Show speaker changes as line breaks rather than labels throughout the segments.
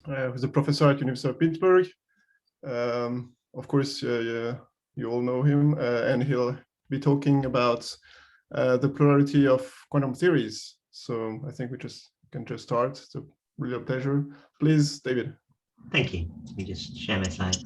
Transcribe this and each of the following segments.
who's a professor at University of Pittsburgh. Of course, you all know him, and he'll be talking about the plurality of quantum theories. So I think we can just start. It's a real pleasure. Please, David.
Thank you. Let me just share my slides.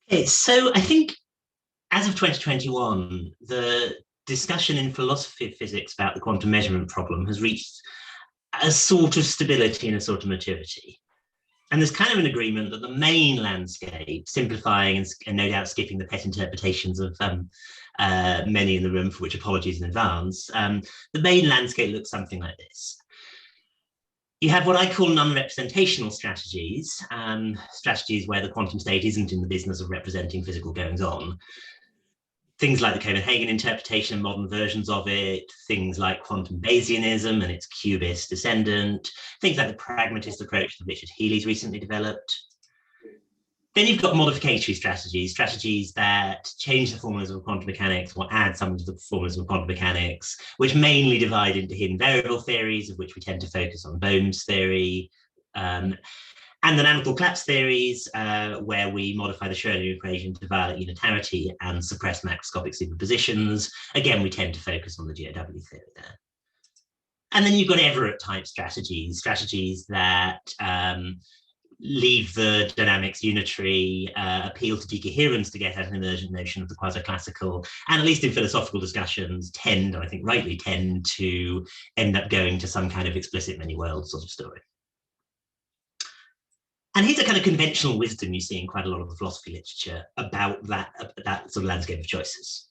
Okay, so I think as of 2021, the discussion in philosophy of physics about the quantum measurement problem has reached a sort of stability and a sort of maturity. And there's kind of an agreement that the main landscape, simplifying and no doubt skipping the pet interpretations of many in the room, for which apologies in advance, the main landscape looks something like this. You have what I call non-representational strategies, strategies where the quantum state isn't in the business of representing physical goings-on. Things like the Copenhagen interpretation and modern versions of it, things like quantum Bayesianism and its cubist descendant, things like the pragmatist approach that Richard Healy's recently developed. Then you've got modificatory strategies, strategies that change the formulas of quantum mechanics or add some to the formulas of quantum mechanics, which mainly divide into hidden variable theories, of which we tend to focus on Bohm's theory, and dynamical collapse theories, where we modify the Schrödinger equation to violate unitarity and suppress macroscopic superpositions. Again, we tend to focus on the GOW theory there. And then you've got Everett type strategies, strategies that leave the dynamics unitary, appeal to decoherence to get at an emergent notion of the quasi-classical, and at least in philosophical discussions tend, and I think rightly tend, to end up going to some kind of explicit many worlds sort of story. And here's a kind of conventional wisdom you see in quite a lot of the philosophy literature about that sort of landscape of choices.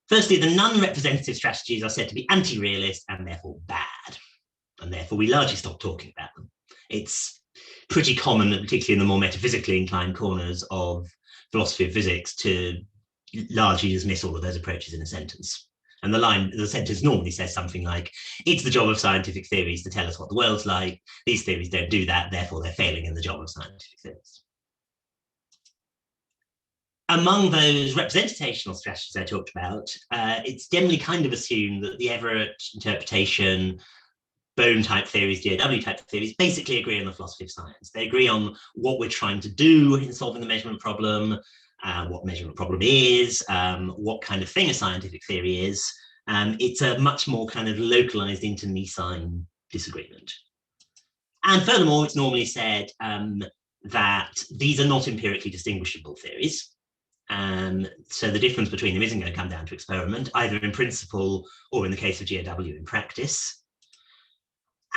Firstly, the non-representative strategies are said to be anti-realist and therefore bad, and therefore we largely stop talking about them. It's pretty common, particularly in the more metaphysically inclined corners of philosophy of physics, to largely dismiss all of those approaches in a sentence. And the sentence normally says something like, it's the job of scientific theories to tell us what the world's like. These theories don't do that, therefore they're failing in the job of scientific theories. Among those representational strategies I talked about, it's generally kind of assumed that the Everett interpretation, Bohm-type theories, GOW-type theories, basically agree on the philosophy of science. They agree on what we're trying to do in solving the measurement problem, what measurement problem is, what kind of thing a scientific theory is. It's a much more kind of localized internecine disagreement. And furthermore, it's normally said that these are not empirically distinguishable theories. So the difference between them isn't going to come down to experiment, either in principle or in the case of GOW in practice.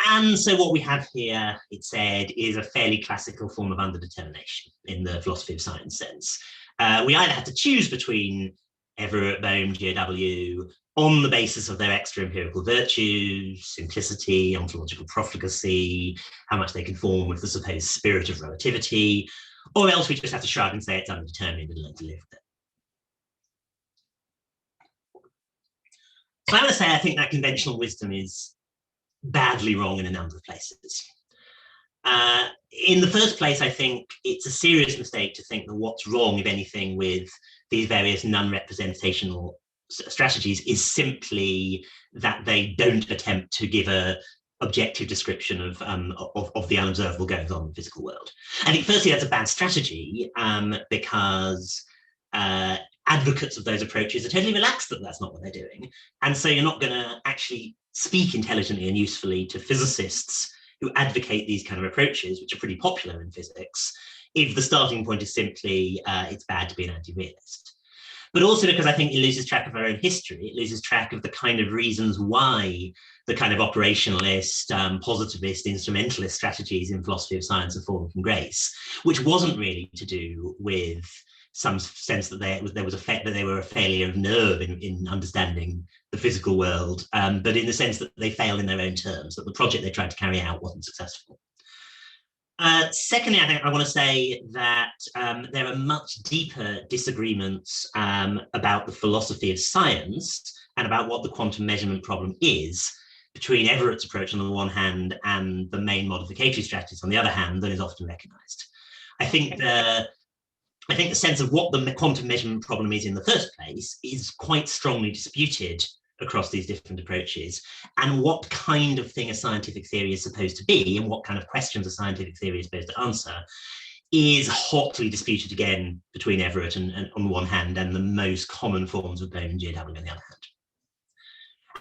And so what we have here, it said, is a fairly classical form of underdetermination in the philosophy of science sense. We either have to choose between Everett, Bohm, GOW on the basis of their extra empirical virtues, simplicity, ontological profligacy, how much they conform with the supposed spirit of relativity, or else we just have to shrug and say it's undetermined and learn to live with it. So I want to say I think that conventional wisdom is badly wrong in a number of places. In the first place, I think it's a serious mistake to think that what's wrong, if anything, with these various non-representational strategies is simply that they don't attempt to give a objective description of the unobservable goings on in the physical world. I think firstly that's a bad strategy because advocates of those approaches are totally relaxed that that's not what they're doing. And so you're not going to actually speak intelligently and usefully to physicists who advocate these kind of approaches, which are pretty popular in physics, if the starting point is simply it's bad to be an anti-realist. But also because I think it loses track of our own history, it loses track of the kind of reasons why the kind of operationalist, positivist, instrumentalist strategies in philosophy of science have fallen from grace, which wasn't really to do with some sense that there was a fact that they were a failure of nerve in understanding the physical world, but in the sense that they failed in their own terms, that the project they tried to carry out wasn't successful. Secondly, I think I want to say that there are much deeper disagreements about the philosophy of science and about what the quantum measurement problem is between Everett's approach on the one hand and the main modificatory strategies on the other hand than is often recognized. I think the sense of what the quantum measurement problem is in the first place is quite strongly disputed across these different approaches, and what kind of thing a scientific theory is supposed to be and what kind of questions a scientific theory is supposed to answer is hotly disputed again between Everett and on one hand and the most common forms of Bohmian GW on the other hand.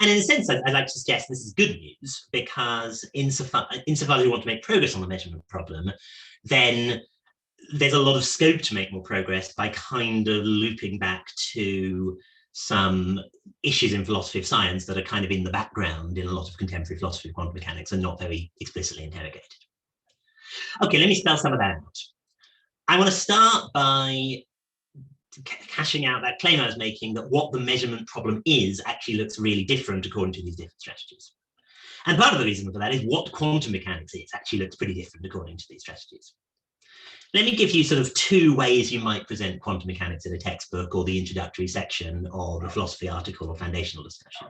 And in a sense, I'd like to suggest this is good news, because insofar as we want to make progress on the measurement problem, then there's a lot of scope to make more progress by kind of looping back to some issues in philosophy of science that are kind of in the background in a lot of contemporary philosophy of quantum mechanics and not very explicitly interrogated. Okay, let me spell some of that out. I want to start by cashing out that claim I was making that what the measurement problem is actually looks really different according to these different strategies. And part of the reason for that is what quantum mechanics is actually looks pretty different according to these strategies. Let me give you sort of two ways you might present quantum mechanics in a textbook or the introductory section of a philosophy article or foundational discussion.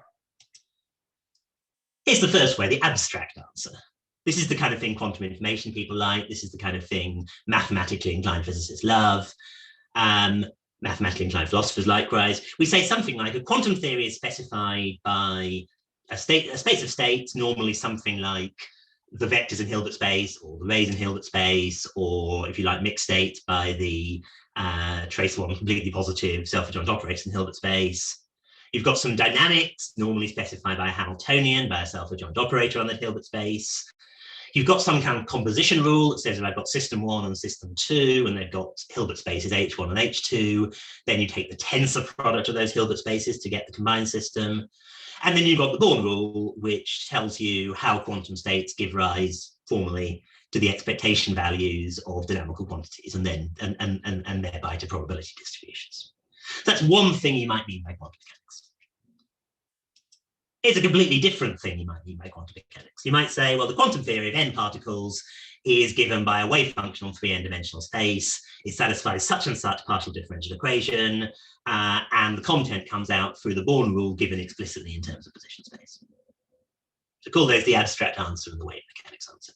Here's the first way, the abstract answer. This is the kind of thing quantum information people like. This is the kind of thing mathematically inclined physicists love. Mathematically inclined philosophers likewise. We say something like a quantum theory is specified by a space of states, normally something like the vectors in Hilbert space or the rays in Hilbert space, or if you like mixed states by the traceable and completely positive self-adjoint operators in Hilbert space. You've got some dynamics normally specified by a Hamiltonian, by a self-adjoint operator on the Hilbert space. You've got some kind of composition rule that says if I've got system 1 and system 2 and they've got Hilbert spaces H1 and H2, then you take the tensor product of those Hilbert spaces to get the combined system. And then you've got the Born rule, which tells you how quantum states give rise formally to the expectation values of dynamical quantities and then and thereby to probability distributions. So that's one thing you might mean by quantum mechanics. It's a completely different thing you might mean by quantum mechanics. You might say, well, the quantum theory of n particles is given by a wave function on 3n-dimensional space. It satisfies such and such partial differential equation, and the content comes out through the Born rule given explicitly in terms of position space. So call those the abstract answer and the wave mechanics answer.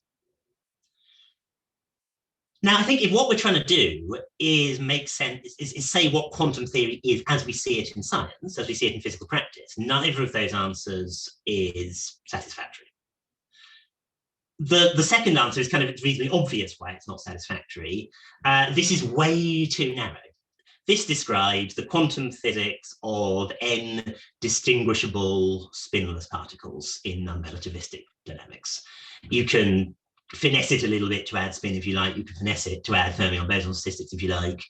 Now, I think if what we're trying to do is make sense, is say what quantum theory is as we see it in science, as we see it in physical practice, neither of those answers is satisfactory. The second answer is kind of reasonably obvious why it's not satisfactory. This is way too narrow. This describes the quantum physics of n distinguishable spinless particles in non-relativistic dynamics. You can finesse it a little bit to add spin if you like. You can finesse it to add fermion-boson statistics if you like.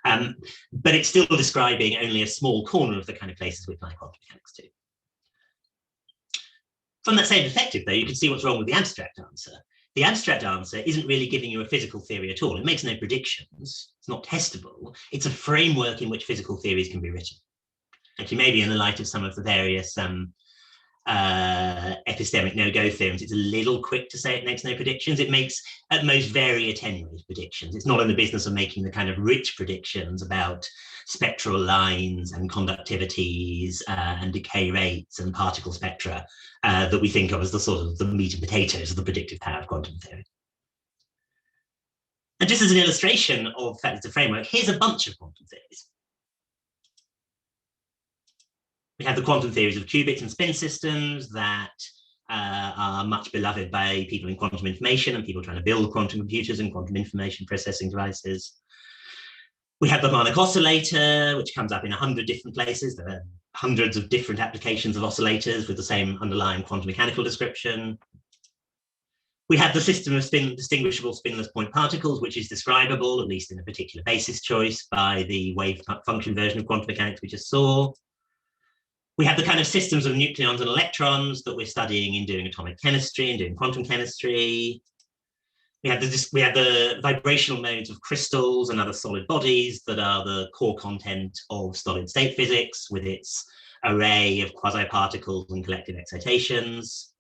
But it's still describing only a small corner of the kind of places we apply quantum mechanics to. From that same perspective, though, you can see what's wrong with the abstract answer. The abstract answer isn't really giving you a physical theory at all. It makes no predictions. It's not testable. It's a framework in which physical theories can be written. Actually, maybe in the light of some of the various epistemic no-go theorems, it's a little quick to say it makes no predictions. It makes, at most, very attenuated predictions. It's not in the business of making the kind of rich predictions about spectral lines and conductivities and decay rates and particle spectra that we think of as the sort of the meat and potatoes of the predictive power of quantum theory. And just as an illustration of the fact it's a framework, here's a bunch of quantum theories. We have the quantum theories of qubits and spin systems that are much beloved by people in quantum information and people trying to build quantum computers and quantum information processing devices. We have the harmonic oscillator, which comes up in 100 different places. There are hundreds of different applications of oscillators with the same underlying quantum mechanical description. We have the system of distinguishable spinless point particles, which is describable, at least in a particular basis choice, by the wave function version of quantum mechanics we just saw. We have the kind of systems of nucleons and electrons that we're studying in doing atomic chemistry and doing quantum chemistry. We have the vibrational modes of crystals and other solid bodies that are the core content of solid state physics with its array of quasi-particles and collective excitations.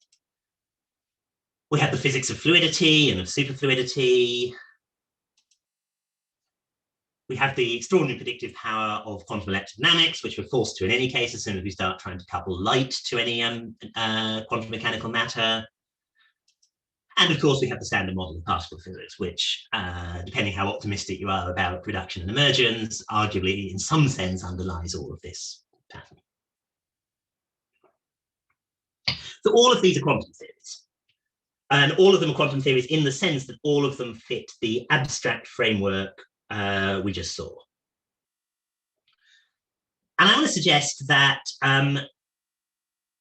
We have the physics of fluidity and of superfluidity. We have the extraordinary predictive power of quantum electrodynamics, which we're forced to in any case as soon as we start trying to couple light to any quantum mechanical matter. And of course, we have the standard model of particle physics, which, depending how optimistic you are about reduction and emergence, arguably in some sense underlies all of this pattern. So all of these are quantum theories. And all of them are quantum theories in the sense that all of them fit the abstract framework we just saw. And I want to suggest that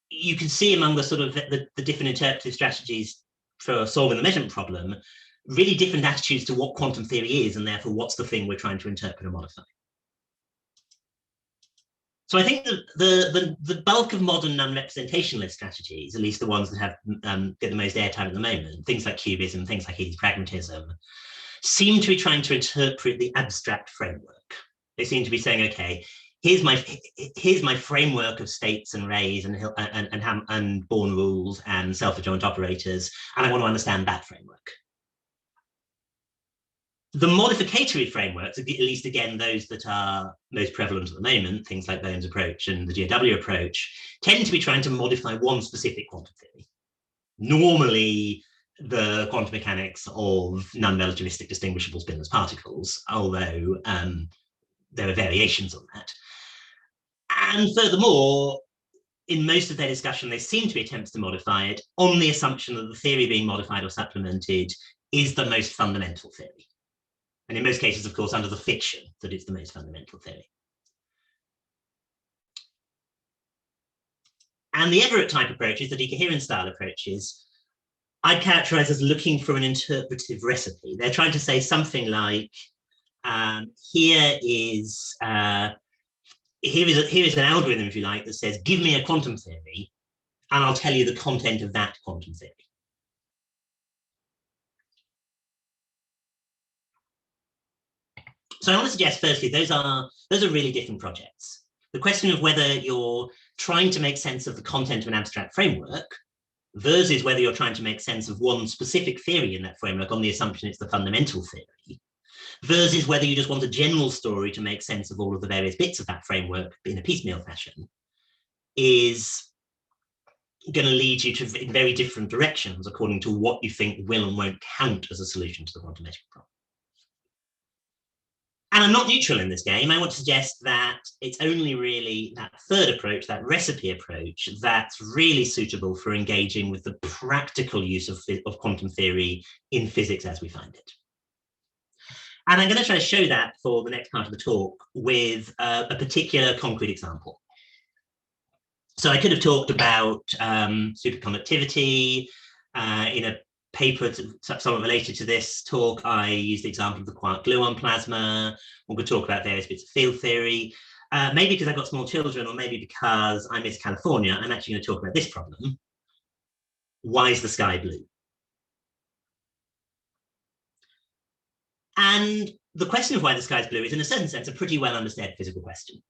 you can see among the sort of the different interpretive strategies for solving the measurement problem, really different attitudes to what quantum theory is, and therefore what's the thing we're trying to interpret or modify. So I think the bulk of modern non-representationalist strategies, at least the ones that have get the most airtime at the moment, things like cubism, things like Higgs pragmatism, seem to be trying to interpret the abstract framework. They seem to be saying, okay, here's my framework of states and rays and Born rules and self-adjoint operators, and I want to understand that framework. The modificatory frameworks, at least again those that are most prevalent at the moment, things like Bohm's approach and the GW approach, tend to be trying to modify one specific quantum theory. Normally, the quantum mechanics of non-relativistic distinguishable spinless particles, although there are variations on that. And furthermore, in most of their discussion, they seem to be attempts to modify it on the assumption that the theory being modified or supplemented is the most fundamental theory. And in most cases, of course, under the fiction that it's the most fundamental theory. And the Everett type approaches, the decoherence style approaches, I'd characterize as looking for an interpretive recipe. They're trying to say something like, here is an algorithm, if you like, that says, give me a quantum theory, and I'll tell you the content of that quantum theory. So I want to suggest, firstly, those are really different projects. The question of whether you're trying to make sense of the content of an abstract framework versus whether you're trying to make sense of one specific theory in that framework on the assumption it's the fundamental theory, versus whether you just want a general story to make sense of all of the various bits of that framework in a piecemeal fashion, is going to lead you to in very different directions according to what you think will and won't count as a solution to the quantum measurement problem. And I'm not neutral in this game. I want to suggest that it's only really that third approach, that recipe approach, that's really suitable for engaging with the practical use of quantum theory in physics as we find it. And I'm going to try to show that for the next part of the talk with a particular concrete example. So I could have talked about superconductivity in a paper somewhat related to this talk. I used the example of the quark gluon plasma. We could talk about various bits of field theory. Maybe because I've got small children, or maybe because I miss California, I'm actually going to talk about this problem. Why is the sky blue? And the question of why the sky is blue is, in a certain sense, a pretty well understood physical question.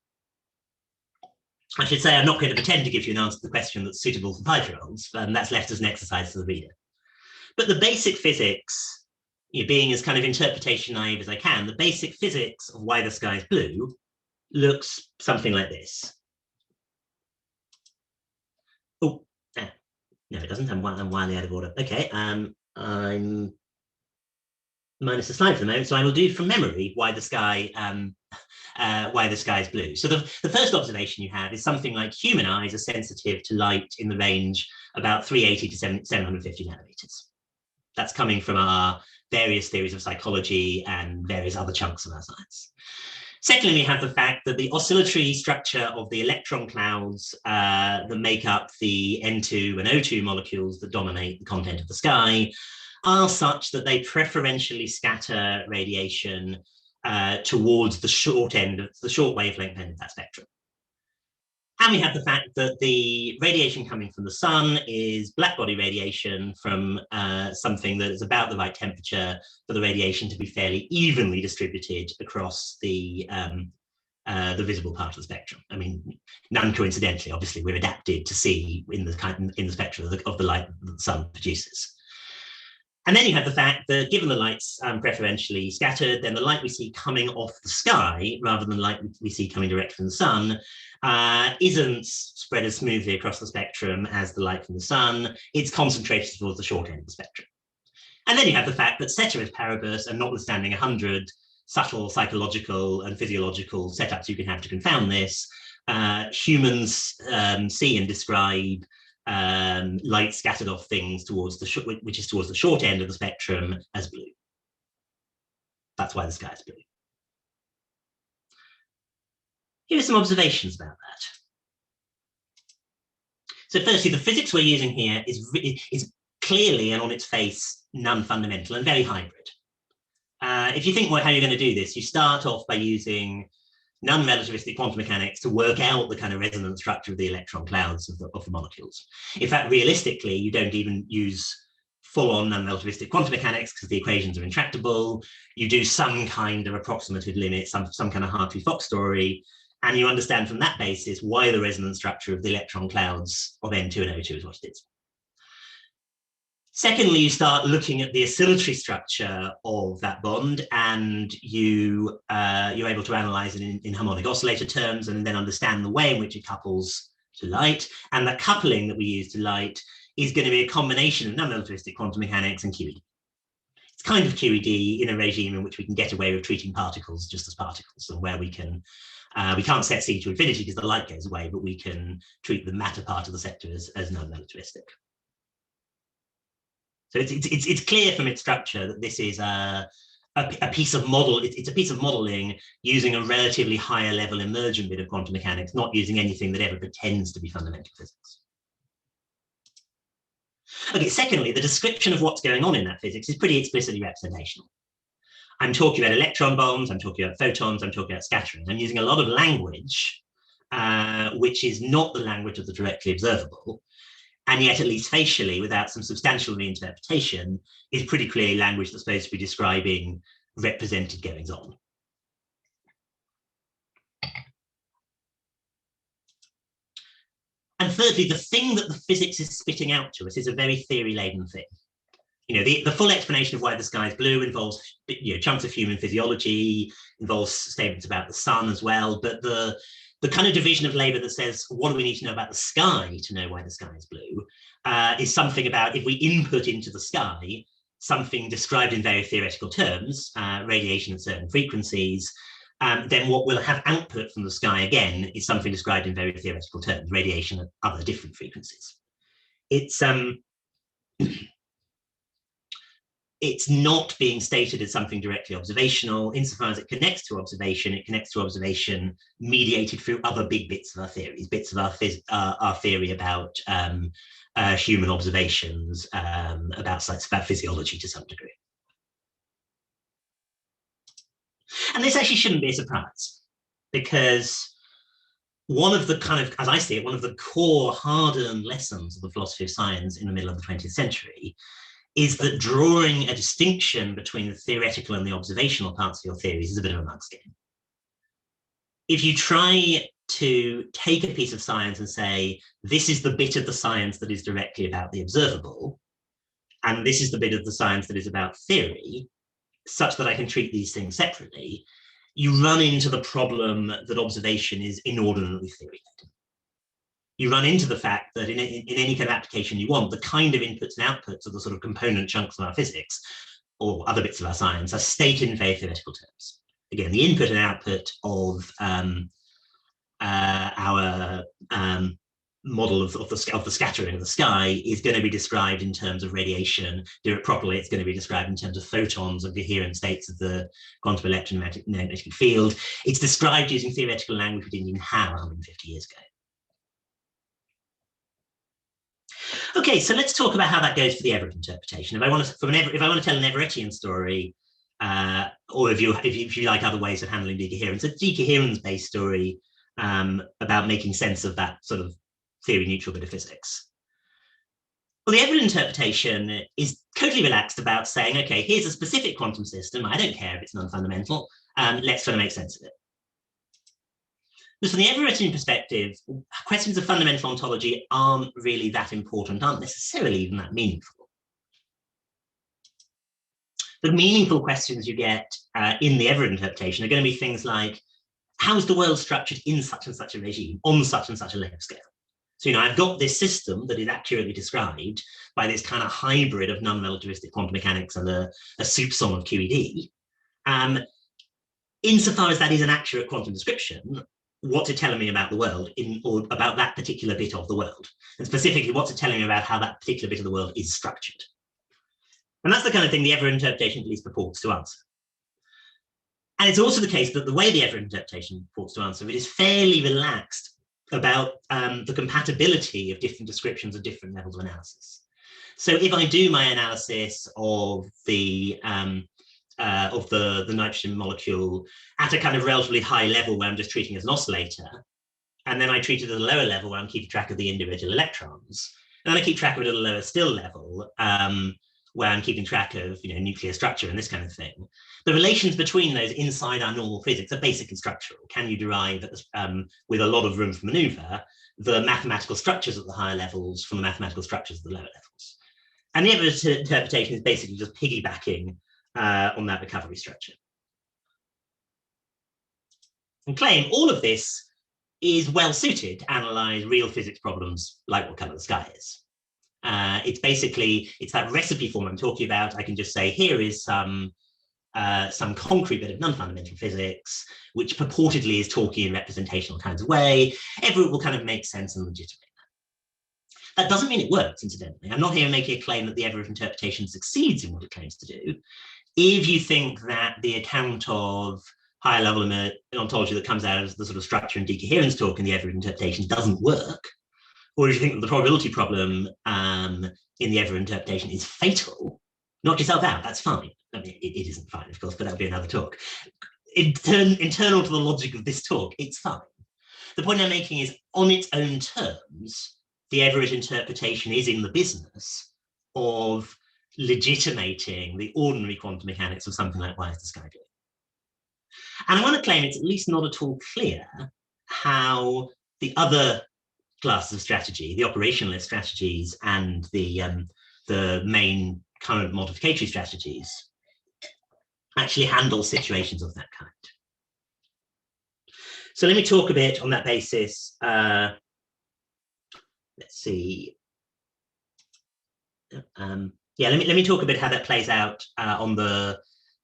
I should say I'm not going to pretend to give you an answer to the question that's suitable for 5-year-olds, and that's left as an exercise to the reader. But the basic physics, being as kind of interpretation naive as I can, the basic physics of why the sky is blue looks something like this. Oh, no, it doesn't. I'm wildly out of order. Okay, I'm minus a slide for the moment, so I will do from memory why the sky is blue. So the first observation you have is something like human eyes are sensitive to light in the range about 380 to 750 nanometers. That's coming from our various theories of psychology and various other chunks of our science. Secondly, we have the fact that the oscillatory structure of the electron clouds that make up the N2 and O2 molecules that dominate the content of the sky are such that they preferentially scatter radiation towards the short wavelength end of that spectrum. And we have the fact that the radiation coming from the sun is blackbody radiation from something that is about the right temperature for the radiation to be fairly evenly distributed across the visible part of the spectrum. I mean, non-coincidentally, obviously, we're adapted to see in the spectrum of the light that the sun produces. And then you have the fact that given the light's preferentially scattered, then the light we see coming off the sky, rather than light we see coming direct from the sun, isn't spread as smoothly across the spectrum as the light from the sun. It's concentrated towards the short end of the spectrum. And then you have the fact that ceteris paribus, and notwithstanding 100 subtle psychological and physiological setups you can have to confound this, humans see and describe light scattered off things towards the which is towards the short end of the spectrum as blue. That's why the sky is blue. Here are some observations about that. So firstly, the physics we're using here is clearly and on its face non-fundamental and very hybrid. If you think how you're going to do this, you start off by using non-relativistic quantum mechanics to work out the kind of resonance structure of the electron clouds of the molecules. In fact, realistically, you don't even use full-on non-relativistic quantum mechanics because the equations are intractable. You do some kind of approximative limit, some kind of Hartree-Fock story, and you understand from that basis why the resonance structure of the electron clouds of N2 and O2 is what it is. Secondly, you start looking at the oscillatory structure of that bond, and you're able to analyze it in harmonic oscillator terms, and then understand the way in which it couples to light. And the coupling that we use to light is going to be a combination of non-relativistic quantum mechanics and QED. It's kind of QED in a regime in which we can get away with treating particles just as particles, and where we can't set C to infinity because the light goes away, but we can treat the matter part of the sector as non-relativistic. So it's clear from its structure that this is a piece of model. It's a piece of modeling using a relatively higher level emergent bit of quantum mechanics, not using anything that ever pretends to be fundamental physics. Okay, secondly, the description of what's going on in that physics is pretty explicitly representational. I'm talking about electron bonds, I'm talking about photons, I'm talking about scattering. I'm using a lot of language, which is not the language of the directly observable, and yet, at least facially, without some substantial reinterpretation, is pretty clearly language that's supposed to be describing represented goings on. And thirdly, the thing that the physics is spitting out to us is a very theory-laden thing. You know, the full explanation of why the sky is blue involves, chunks of human physiology, involves statements about the sun as well, but the kind of division of labor that says, what do we need to know about the sky to know why the sky is blue, is something about if we input into the sky something described in very theoretical terms, radiation at certain frequencies, then what we'll have output from the sky again is something described in very theoretical terms, radiation at other different frequencies. It's not being stated as something directly observational. Insofar as it connects to observation mediated through other big bits of our theories, bits of our theory about human observations, about physiology to some degree. And this actually shouldn't be a surprise, because one of the kind of, as I see it, one of the core hard-earned lessons of the philosophy of science in the middle of the 20th century is that drawing a distinction between the theoretical and the observational parts of your theories is a bit of a mug's game. If you try to take a piece of science and say, this is the bit of the science that is directly about the observable, and this is the bit of the science that is about theory, such that I can treat these things separately, you run into the problem that observation is inordinately theory-led. You run into the fact that in any kind of application you want, the kind of inputs and outputs of the sort of component chunks of our physics or other bits of our science are stated in very theoretical terms. Again, the input and output of our model of the scattering of the sky is going to be described in terms of radiation. Do it properly, it's going to be described in terms of photons and coherent states of the quantum electromagnetic field. It's described using theoretical language we didn't even have 150 years ago. Okay, so let's talk about how that goes for the Everett interpretation. If I want to tell an Everettian story, or if you like other ways of handling decoherence, a decoherence-based story about making sense of that sort of theory-neutral bit of physics. Well, the Everett interpretation is totally relaxed about saying, okay, here's a specific quantum system. I don't care if it's non-fundamental. Let's try to make sense of it. But from the Everettian perspective, questions of fundamental ontology aren't really that important, aren't necessarily even that meaningful. the meaningful questions you get in the Everett interpretation are going to be things like, how's the world structured in such and such a regime on such and such a length scale? So, I've got this system that is accurately described by this kind of hybrid of non-relativistic quantum mechanics and a soupçon of QED. Insofar as that is an accurate quantum description, what's it telling me about the world or about that particular bit of the world? And specifically, what's it telling me about how that particular bit of the world is structured? And that's the kind of thing the Everett interpretation at least purports to answer. And it's also the case that the way the Everett interpretation purports to answer it is fairly relaxed about the compatibility of different descriptions of different levels of analysis. So if I do my analysis of the nitrogen molecule at a kind of relatively high level where I'm just treating it as an oscillator, and then I treat it at a lower level where I'm keeping track of the individual electrons, and then I keep track of it at a lower still level where I'm keeping track of nuclear structure and this kind of thing. The relations between those inside our normal physics are basically structural. Can you derive, with a lot of room for maneuver, the mathematical structures at the higher levels from the mathematical structures at the lower levels? And the Everett interpretation is basically just piggybacking on that recovery structure. And claim all of this is well suited to analyze real physics problems like what color the sky is. It's that recipe form I'm talking about. I can just say, here is some concrete bit of non-fundamental physics, which purportedly is talking in representational kinds of way. Everett will kind of make sense and legitimate that. That doesn't mean it works, incidentally. I'm not here making a claim that the Everett interpretation succeeds in what it claims to do. If you think that the account of higher level ontology that comes out of the sort of structure and decoherence talk in the Everett interpretation doesn't work, or if you think that the probability problem in the Everett interpretation is fatal, knock yourself out, that's fine. I mean, it isn't fine, of course, but that'll be another talk. Internal to the logic of this talk, it's fine. The point I'm making is, on its own terms, the Everett interpretation is in the business of legitimating the ordinary quantum mechanics of something like why is the sky blue? And I want to claim it's at least not at all clear how the other classes of strategy, the operationalist strategies and the main current modificatory strategies, actually handle situations of that kind. So let me talk a bit on that basis. Let's see. Let me talk a bit how that plays out on the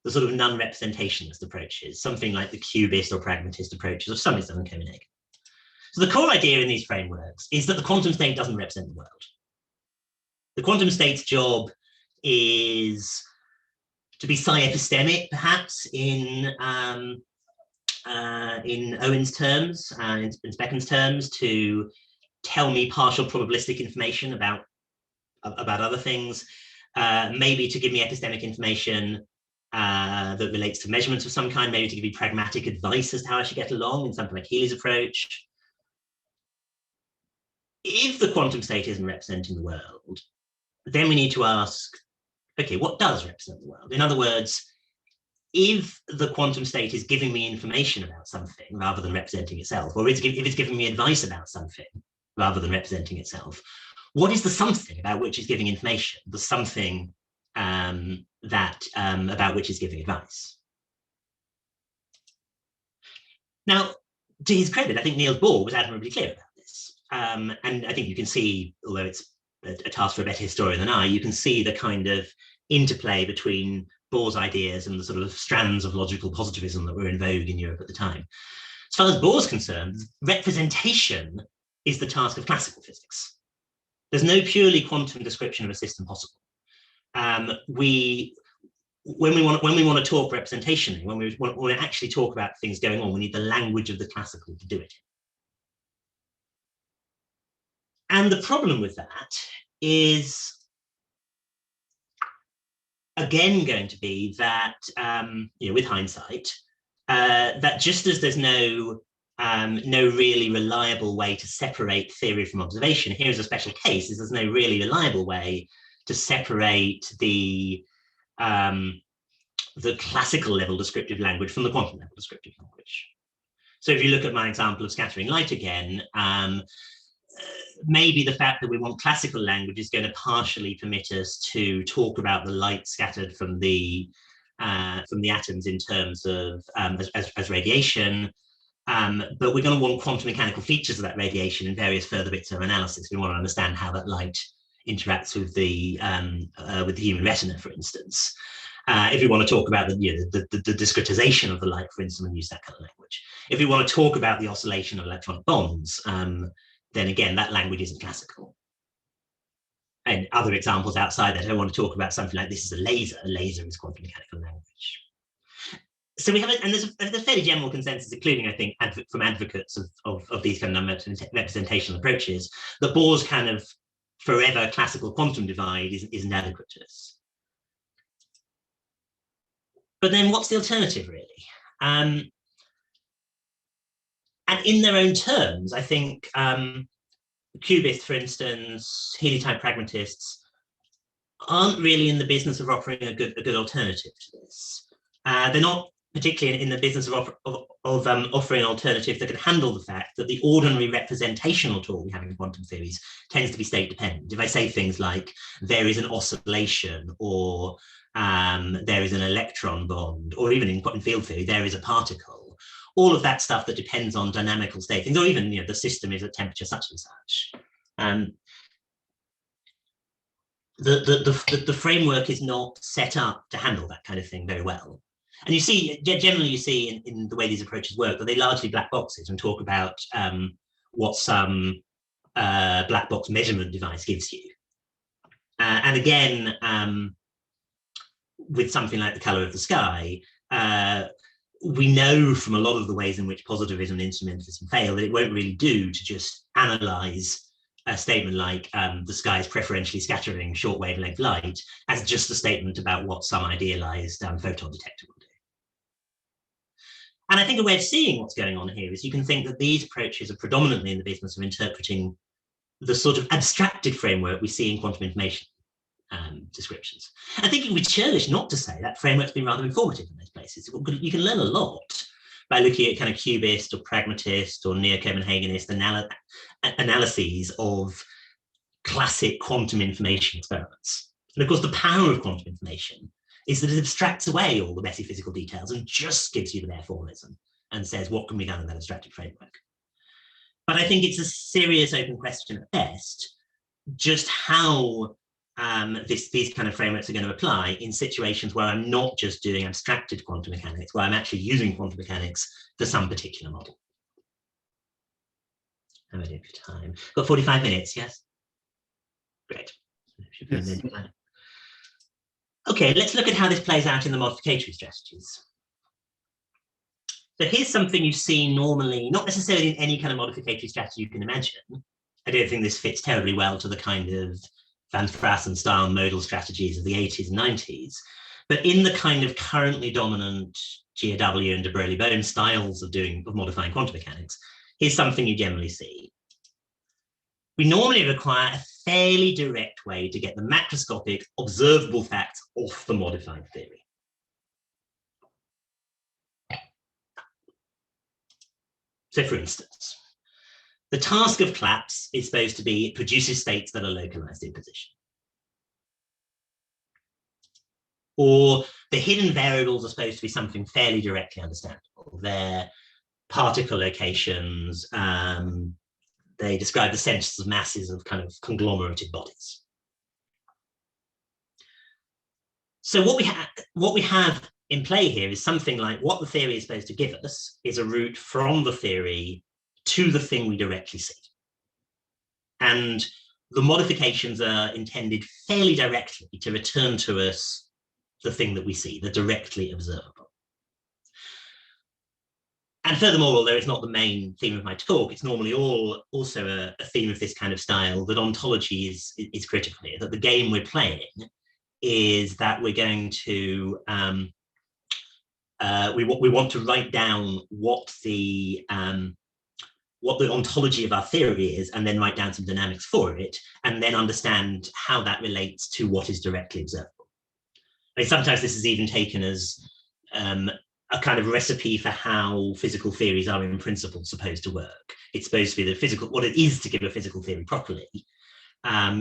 sort of non-representationalist approaches, something like the cubist or pragmatist approaches of Summerson and Koenig. So the core idea in these frameworks is that the quantum state doesn't represent the world. The quantum state's job is to be psi-epistemic, perhaps, in Owen's terms, in Specken's terms, to tell me partial probabilistic information about other things, maybe to give me epistemic information that relates to measurements of some kind, maybe to give me pragmatic advice as to how I should get along in something like Healy's approach. If the quantum state isn't representing the world, then we need to ask, okay, what does represent the world? In other words, if the quantum state is giving me information about something rather than representing itself, or if it's giving me advice about something rather than representing itself, what is the something about which it's giving information, the something about which it's giving advice? Now, to his credit, I think Niels Bohr was admirably clear about this. And I think you can see, although it's a task for a better historian than I, you can see the kind of interplay between Bohr's ideas and the sort of strands of logical positivism that were in vogue in Europe at the time. As far as Bohr's concerned, representation is the task of classical physics. There's no purely quantum description of a system possible. When we want to talk representationally, when we want to actually talk about things going on, we need the language of the classical to do it. And the problem with that is, again, going to be that, with hindsight, that just as there's no really reliable way to separate theory from observation, here's a special case, is there's no really reliable way to separate the classical level descriptive language from the quantum level descriptive language. So if you look at my example of scattering light again, maybe the fact that we want classical language is going to partially permit us to talk about the light scattered from the atoms in terms of as radiation, but we're going to want quantum mechanical features of that radiation in various further bits of analysis. We want to understand how that light interacts with the human retina, for instance. If we want to talk about the discretization of the light, for instance, and use that kind of language. If we want to talk about the oscillation of electronic bonds, then again, that language isn't classical. And other examples outside that, I want to talk about something like this is a laser. A laser is quantum mechanical language. So we have, and there's a fairly general consensus, including, I think, from advocates of these kind of representational approaches, that Bohr's kind of forever classical quantum divide isn't adequate to us. But then what's the alternative, really? And in their own terms, I think cubists, for instance, heliotype pragmatists, aren't really in the business of offering a good alternative to this. They're not particularly in the business of offering an alternative that can handle the fact that the ordinary representational tool we have in quantum theories tends to be state dependent. If I say things like there is an oscillation, or there is an electron bond, or even in field theory, there is a particle, all of that stuff that depends on dynamical state things, or even the system is at temperature such and such. The framework is not set up to handle that kind of thing very well. And you see, generally you see in the way these approaches work, that they largely black boxes and talk about what some black box measurement device gives you. And again, with something like the color of the sky, we know from a lot of the ways in which positivism and instrumentalism fail that it won't really do to just analyze a statement like the sky is preferentially scattering short wavelength light as just a statement about what some idealized photon detector will do. And I think a way of seeing what's going on here is you can think that these approaches are predominantly in the business of interpreting the sort of abstracted framework we see in quantum information descriptions. I think it would be churlish not to say that framework's been rather informative in those places. You can learn a lot by looking at kind of cubist or pragmatist or neo-Copenhagenist analyses of classic quantum information experiments. And of course, the power of quantum information is that it abstracts away all the messy physical details and just gives you the bare formalism and says what can be done in that abstracted framework. But I think it's a serious open question at best, just how these kind of frameworks are going to apply in situations where I'm not just doing abstracted quantum mechanics, where I'm actually using quantum mechanics for some particular model. How am I doing for time? Got 45 minutes, yes? Great. Yes. Okay, let's look at how this plays out in the modificatory strategies. So here's something you see normally, not necessarily in any kind of modificatory strategy you can imagine. I don't think this fits terribly well to the kind of Van Fraassen style modal strategies of the 80s and 90s, but in the kind of currently dominant GAW and de Broglie-Bohm styles of modifying quantum mechanics, here's something you generally see. We normally require a fairly direct way to get the macroscopic observable facts off the modified theory. So for instance, the task of collapse is supposed to be it produces states that are localized in position. Or the hidden variables are supposed to be something fairly directly understandable. They're particle locations, they describe the centers of masses of kind of conglomerated bodies. So what we have in play here is something like what the theory is supposed to give us is a route from the theory to the thing we directly see. And the modifications are intended fairly directly to return to us the thing that we see, the directly observable. And furthermore, although it's not the main theme of my talk, it's normally also a theme of this kind of style, that ontology is critical here, that the game we're playing is that we're going to, we want to write down what the ontology of our theory is, and then write down some dynamics for it, and then understand how that relates to what is directly observable. I mean, sometimes this is even taken as a kind of recipe for how physical theories are in principle supposed to work. It's supposed to be the physical, what it is to give a physical theory properly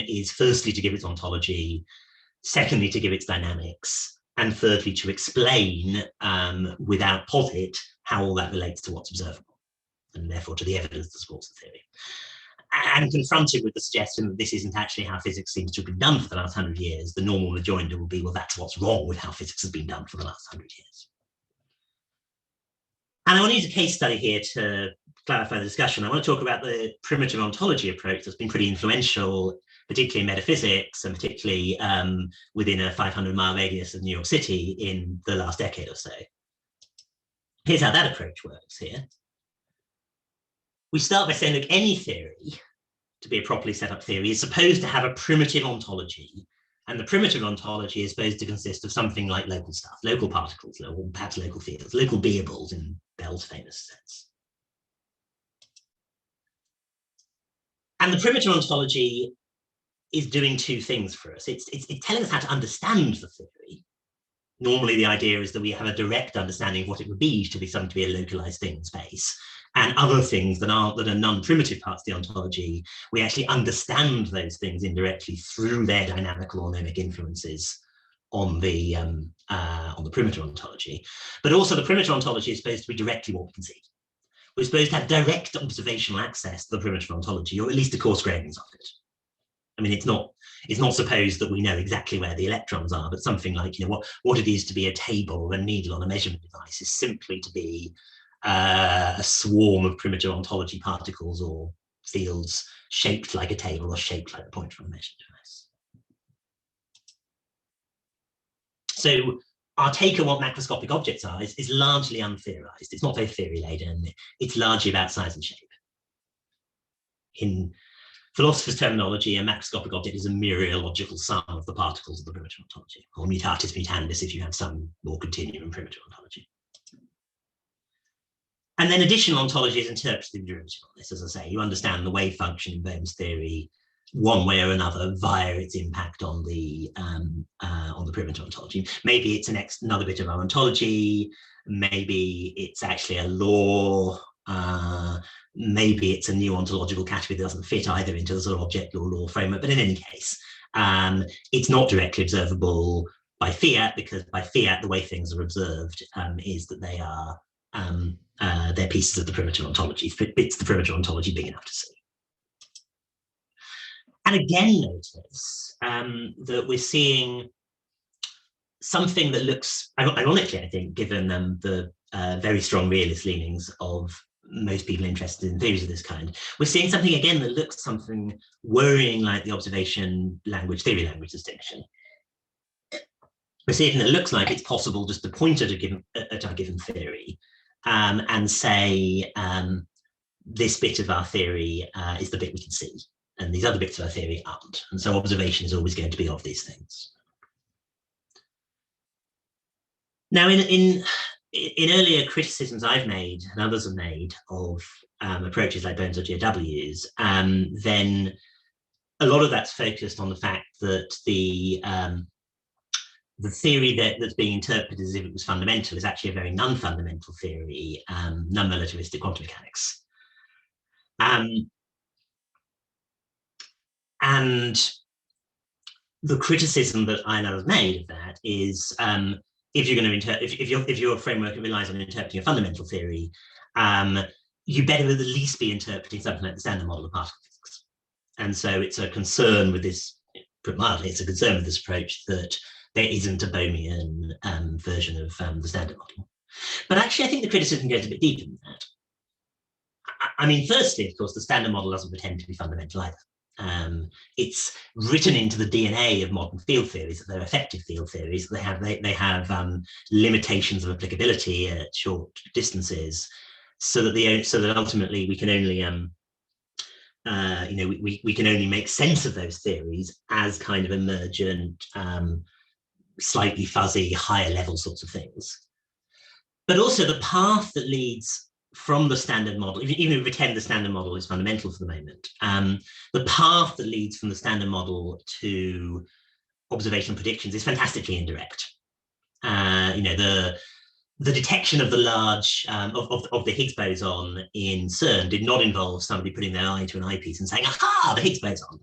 is firstly to give its ontology, secondly to give its dynamics, and thirdly to explain without posit how all that relates to what's observable, and therefore to the evidence that supports the theory. And confronted with the suggestion that this isn't actually how physics seems to have been done for the last 100 years, the normal rejoinder will be, well, that's what's wrong with how physics has been done for the last 100 years. And I want to use a case study here to clarify the discussion. I want to talk about the primitive ontology approach that's been pretty influential, particularly in metaphysics, and particularly within a 500-mile radius of New York City in the last decade or so. Here's how that approach works here. We start by saying, look, any theory, to be a properly set up theory, is supposed to have a primitive ontology. And the primitive ontology is supposed to consist of something like local stuff, local particles, or perhaps local fields, local beables in Bell's famous sense. And the primitive ontology is doing two things for us. It's telling us how to understand the theory. Normally, the idea is that we have a direct understanding of what it would be to be something to be a localized thing in space. And other things that are non-primitive parts of the ontology, we actually understand those things indirectly through their dynamical or mnemic influences on the primitive ontology. But also the primitive ontology is supposed to be directly what we can see. We're supposed to have direct observational access to the primitive ontology, or at least the coarse grainings of it. I mean, it's not supposed that we know exactly where the electrons are, but something like, what it is to be a table or a needle on a measurement device is simply to be a swarm of primitive ontology particles or fields shaped like a table or shaped like a point from a measurement device. So our take on what macroscopic objects are is largely untheorized. It's not very theory laden. It's largely about size and shape. In philosopher's terminology, a macroscopic object is a mereological sum of the particles of the primitive ontology, or mutatis mutandis if you have some more continuum primitive ontology. And then additional ontology is interpretive derivative on this. As I say, you understand the wave function in Bohm's theory one way or another via its impact on the primitive ontology. Maybe it's another bit of our ontology. Maybe it's actually a law. Maybe it's a new ontological category that doesn't fit either into the sort of object law framework. But in any case, it's not directly observable by fiat, because by fiat, the way things are observed is that they are they're pieces of the primitive ontology, bits of the primitive ontology big enough to see. And again, notice that we're seeing something that looks, ironically, I think, given the very strong realist leanings of most people interested in theories of this kind, we're seeing something again that looks something worrying like the observation language, theory language distinction. We're seeing that it looks like it's possible just to point at a given theory and say, this bit of our theory is the bit we can see, and these other bits of our theory aren't. And so observation is always going to be of these things. Now, in earlier criticisms I've made and others have made of approaches like Bohm's or GOW's, then a lot of that's focused on the fact that the theory that's being interpreted as if it was fundamental is actually a very non-fundamental theory, non-relativistic quantum mechanics. And the criticism that I know has made of that is, if you're going to if your framework relies on interpreting a fundamental theory, you better at least be interpreting something like the standard model of particle physics. And so it's a concern with this, put mildly, it's a concern with this approach that there isn't a Bohmian version of the standard model. But actually, I think the criticism goes a bit deeper than that. I mean, firstly, of course, the standard model doesn't pretend to be fundamental either. It's written into the DNA of modern field theories that they're effective field theories. They have limitations of applicability at short distances, so that ultimately we can only we can only make sense of those theories as kind of emergent, slightly fuzzy, higher level sorts of things. But also the path that leads from the standard model, even if we pretend the standard model is fundamental for the moment, the path that leads from the standard model to observational predictions is fantastically indirect. the detection of the large, of the Higgs boson in CERN did not involve somebody putting their eye to an eyepiece and saying, aha, the Higgs boson.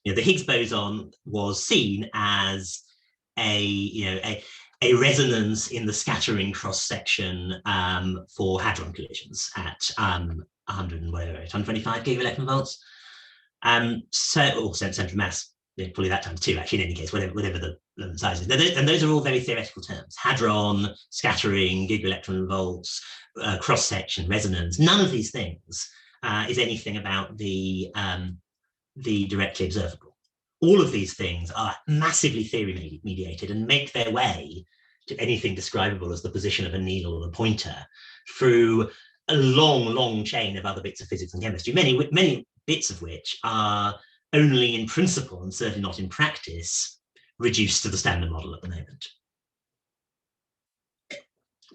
The Higgs boson was seen as a resonance in the scattering cross-section for hadron collisions at 125 gigaelectron volts. Or central mass, probably that times 2, actually, in any case, whatever the size is. And those are all very theoretical terms. Hadron, scattering, gigaelectron volts, cross-section, resonance. None of these things is anything about the directly observable. All of these things are massively theory mediated and make their way to anything describable as the position of a needle or a pointer through a long chain of other bits of physics and chemistry, many bits of which are only in principle and certainly not in practice reduced to the standard model at the moment.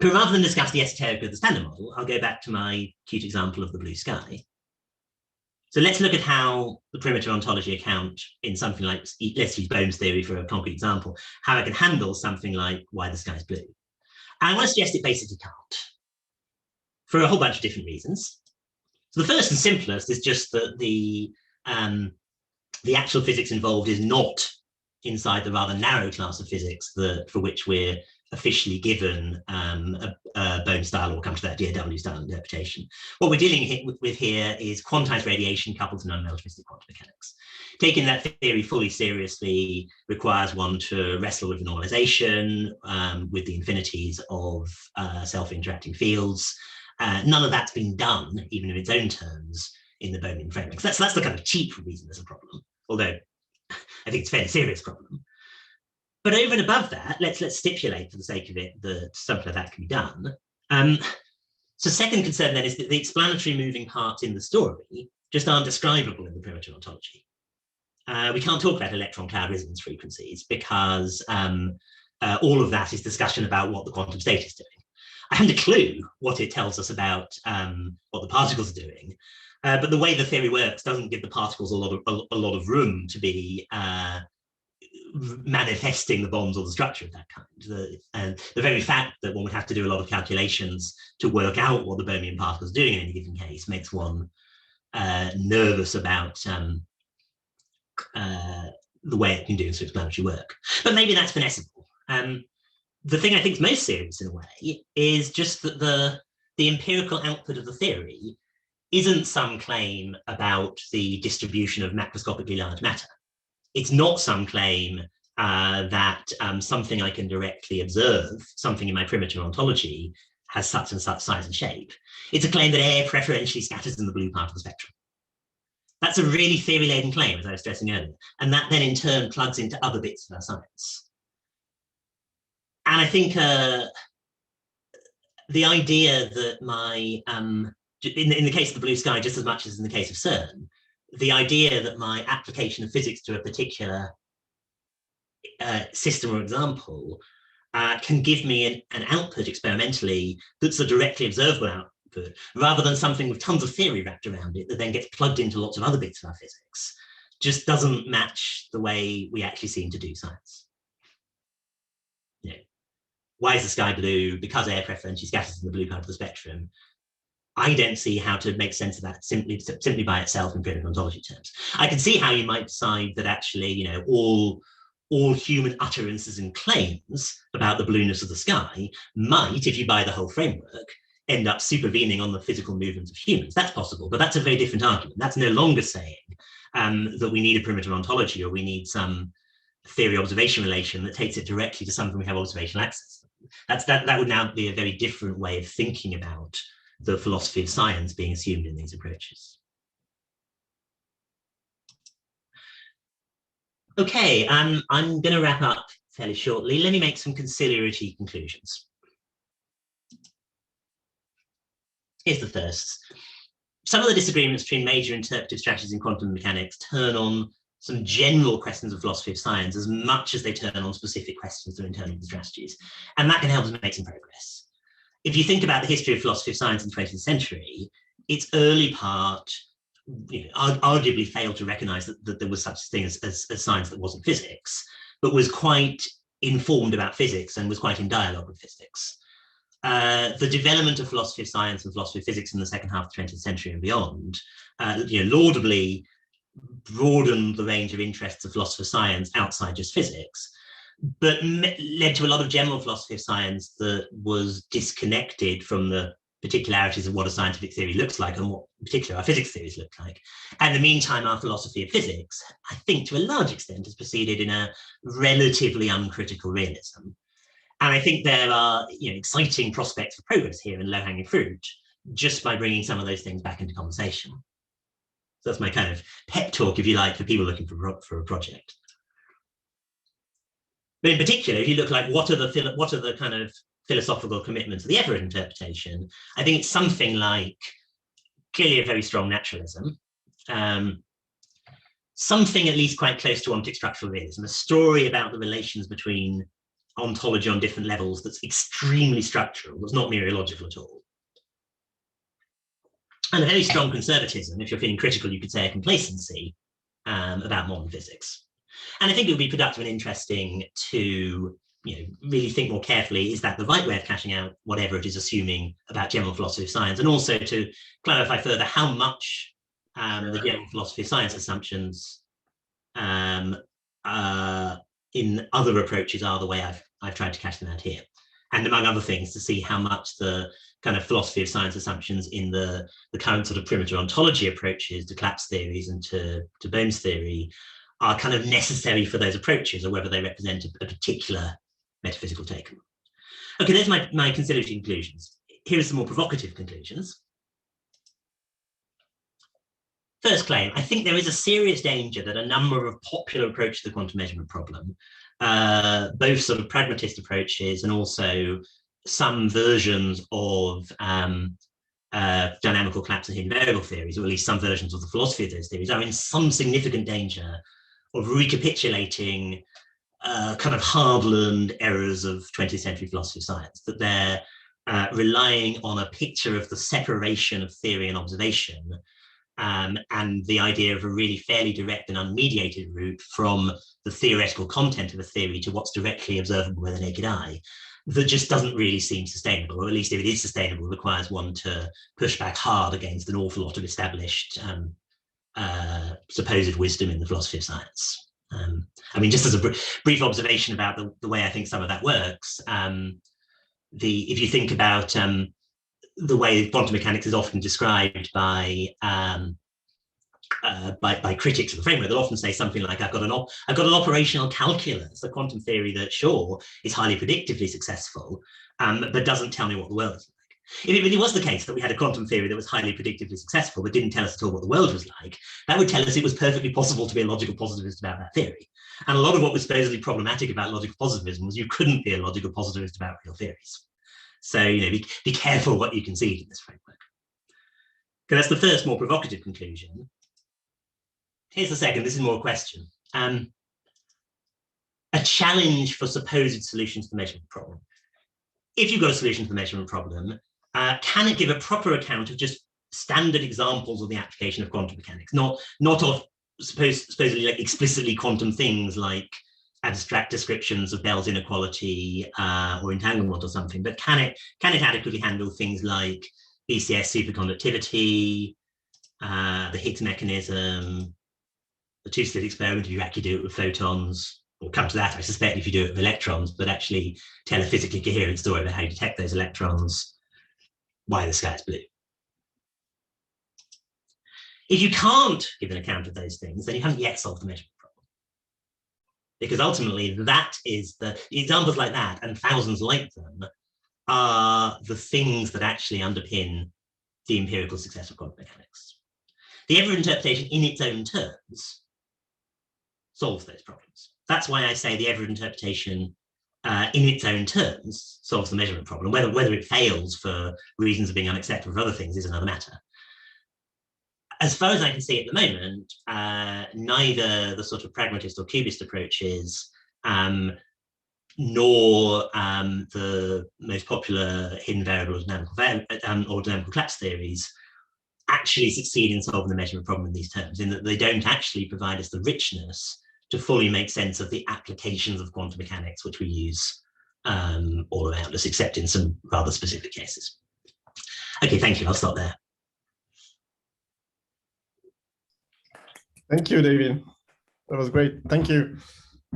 But rather than discuss the esoteric of the standard model, I'll go back to my cute example of the blue sky. So let's look at how the perimeter ontology account in something like, let's use Bohm's theory for a concrete example, how it can handle something like why the sky is blue. And I want to suggest it basically can't, for a whole bunch of different reasons. So the first and simplest is just that the actual physics involved is not inside the rather narrow class of physics for which we're officially given a Bohm style, or we'll come to that DAW style interpretation. What we're dealing with here is quantized radiation coupled to non-relativistic quantum mechanics. Taking that theory fully seriously requires one to wrestle with normalization, with the infinities of self-interacting fields. None of that's been done, even in its own terms, in the Bohmian framework. That's the kind of cheap reason there's a problem, although I think it's a fairly serious problem. But over and above that, let's stipulate for the sake of it that something like that can be done. So second concern then is that the explanatory moving parts in the story just aren't describable in the perimeter ontology. We can't talk about electron cloud resonance frequencies because all of that is discussion about what the quantum state is doing. I haven't a clue what it tells us about what the particles are doing, but the way the theory works doesn't give the particles a lot of room to be manifesting the bonds or the structure of that kind. And the very fact that one would have to do a lot of calculations to work out what the Bohmian particle is doing in any given case makes one nervous about the way it can do some explanatory work. But maybe that's finessible. The thing I think is most serious in a way is just that the empirical output of the theory isn't some claim about the distribution of macroscopically large matter. It's not some claim that something I can directly observe, something in my perimeter ontology, has such and such size and shape. It's a claim that air preferentially scatters in the blue part of the spectrum. That's a really theory-laden claim, as I was stressing earlier, and that then in turn plugs into other bits of our science. And I think the idea that in the case of the blue sky, just as much as in the case of CERN, the idea that my application of physics to a particular system or example can give me an output experimentally that's a directly observable output, rather than something with tons of theory wrapped around it that then gets plugged into lots of other bits of our physics, just doesn't match the way we actually seem to do science. You know, why is the sky blue? Because air preferentially scatters in the blue part of the spectrum. I don't see how to make sense of that simply by itself in perimeter ontology terms. I can see how you might decide that actually, you know, all human utterances and claims about the blueness of the sky might, if you buy the whole framework, end up supervening on the physical movements of humans. That's possible, but that's a very different argument. That's no longer saying that we need a perimeter ontology or we need some theory observation relation that takes it directly to something we have observational access to. That would now be a very different way of thinking about the philosophy of science being assumed in these approaches. Okay, I'm going to wrap up fairly shortly. Let me make some conciliatory conclusions. Here's the first. Some of the disagreements between major interpretive strategies in quantum mechanics turn on some general questions of philosophy of science as much as they turn on specific questions that are internal to the strategies. And that can help us make some progress. If you think about the history of philosophy of science in the 20th century, its early part, you know, arguably failed to recognize that there was such a thing as science that wasn't physics, but was quite informed about physics and was quite in dialogue with physics. the development of philosophy of science and philosophy of physics in the second half of the 20th century and beyond, laudably broadened the range of interests of philosophy of science outside just physics, but led to a lot of general philosophy of science that was disconnected from the particularities of what a scientific theory looks like and what in particular our physics theories look like. And in the meantime, our philosophy of physics, I think to a large extent, has proceeded in a relatively uncritical realism. And I think there are exciting prospects for progress here and low-hanging fruit just by bringing some of those things back into conversation. So that's my kind of pep talk, if you like, for people looking for a project. But in particular, if you look like what are the kind of philosophical commitments of the Everett interpretation, I think it's something like clearly a very strong naturalism, something at least quite close to ontic structural realism, a story about the relations between ontology on different levels that's extremely structural, that's not mereological at all. And a very strong conservatism, if you're feeling critical, you could say a complacency about modern physics. And I think it would be productive and interesting to really think more carefully, is that the right way of cashing out whatever it is assuming about general philosophy of science, and also to clarify further how much the general philosophy of science assumptions in other approaches are the way I've tried to cash them out here. And among other things, to see how much the kind of philosophy of science assumptions in the current sort of primitive ontology approaches to collapse theories and to Bohm's theory are kind of necessary for those approaches, or whether they represent a particular metaphysical take. Okay, there's my consideratory conclusions. Here are some more provocative conclusions. First claim, I think there is a serious danger that a number of popular approaches to the quantum measurement problem, both sort of pragmatist approaches and also some versions of dynamical collapse and hidden variable theories, or at least some versions of the philosophy of those theories, are in some significant danger of recapitulating kind of hard-learned errors of 20th century philosophy of science, that they're relying on a picture of the separation of theory and observation, and the idea of a really fairly direct and unmediated route from the theoretical content of a theory to what's directly observable with the naked eye, that just doesn't really seem sustainable, or at least if it is sustainable, requires one to push back hard against an awful lot of established supposed wisdom in the philosophy of science. I mean, just as a brief observation about the way I think some of that works, if you think about the way quantum mechanics is often described by critics of the framework, they'll often say something like, I've got an operational calculus, a quantum theory that sure is highly predictively successful, but doesn't tell me what the world is like. If it really was the case that we had a quantum theory that was highly predictively successful but didn't tell us at all what the world was like, that would tell us it was perfectly possible to be a logical positivist about that theory. And a lot of what was supposedly problematic about logical positivism was you couldn't be a logical positivist about real theories. So, be careful what you concede in this framework. Okay, that's the first more provocative conclusion. Here's the second, this is more a question. A challenge for supposed solutions to the measurement problem. If you've got a solution to the measurement problem, can it give a proper account of just standard examples of the application of quantum mechanics, not of supposedly like explicitly quantum things like abstract descriptions of Bell's inequality or entanglement or something, but can it adequately handle things like BCS superconductivity, the Higgs mechanism, the two-slit experiment if you actually do it with photons? We'll come to that, I suspect, if you do it with electrons, but actually tell a physically coherent story about how you detect those electrons, why the sky is blue. If you can't give an account of those things, then you haven't yet solved the measurement problem. Because ultimately, that is the examples like that, and thousands like them, are the things that actually underpin the empirical success of quantum mechanics. The Everett interpretation in its own terms solves those problems. That's why I say the Everett interpretation in its own terms solves the measurement problem. Whether it fails for reasons of being unacceptable for other things is another matter. As far as I can see at the moment, neither the sort of pragmatist or cubist approaches, nor the most popular hidden variable or dynamical collapse theories actually succeed in solving the measurement problem in these terms, in that they don't actually provide us the richness to fully make sense of the applications of quantum mechanics which we use all around us, except in some rather specific cases. Okay, thank you. I'll stop there.
Thank you, David. That was great. Thank you.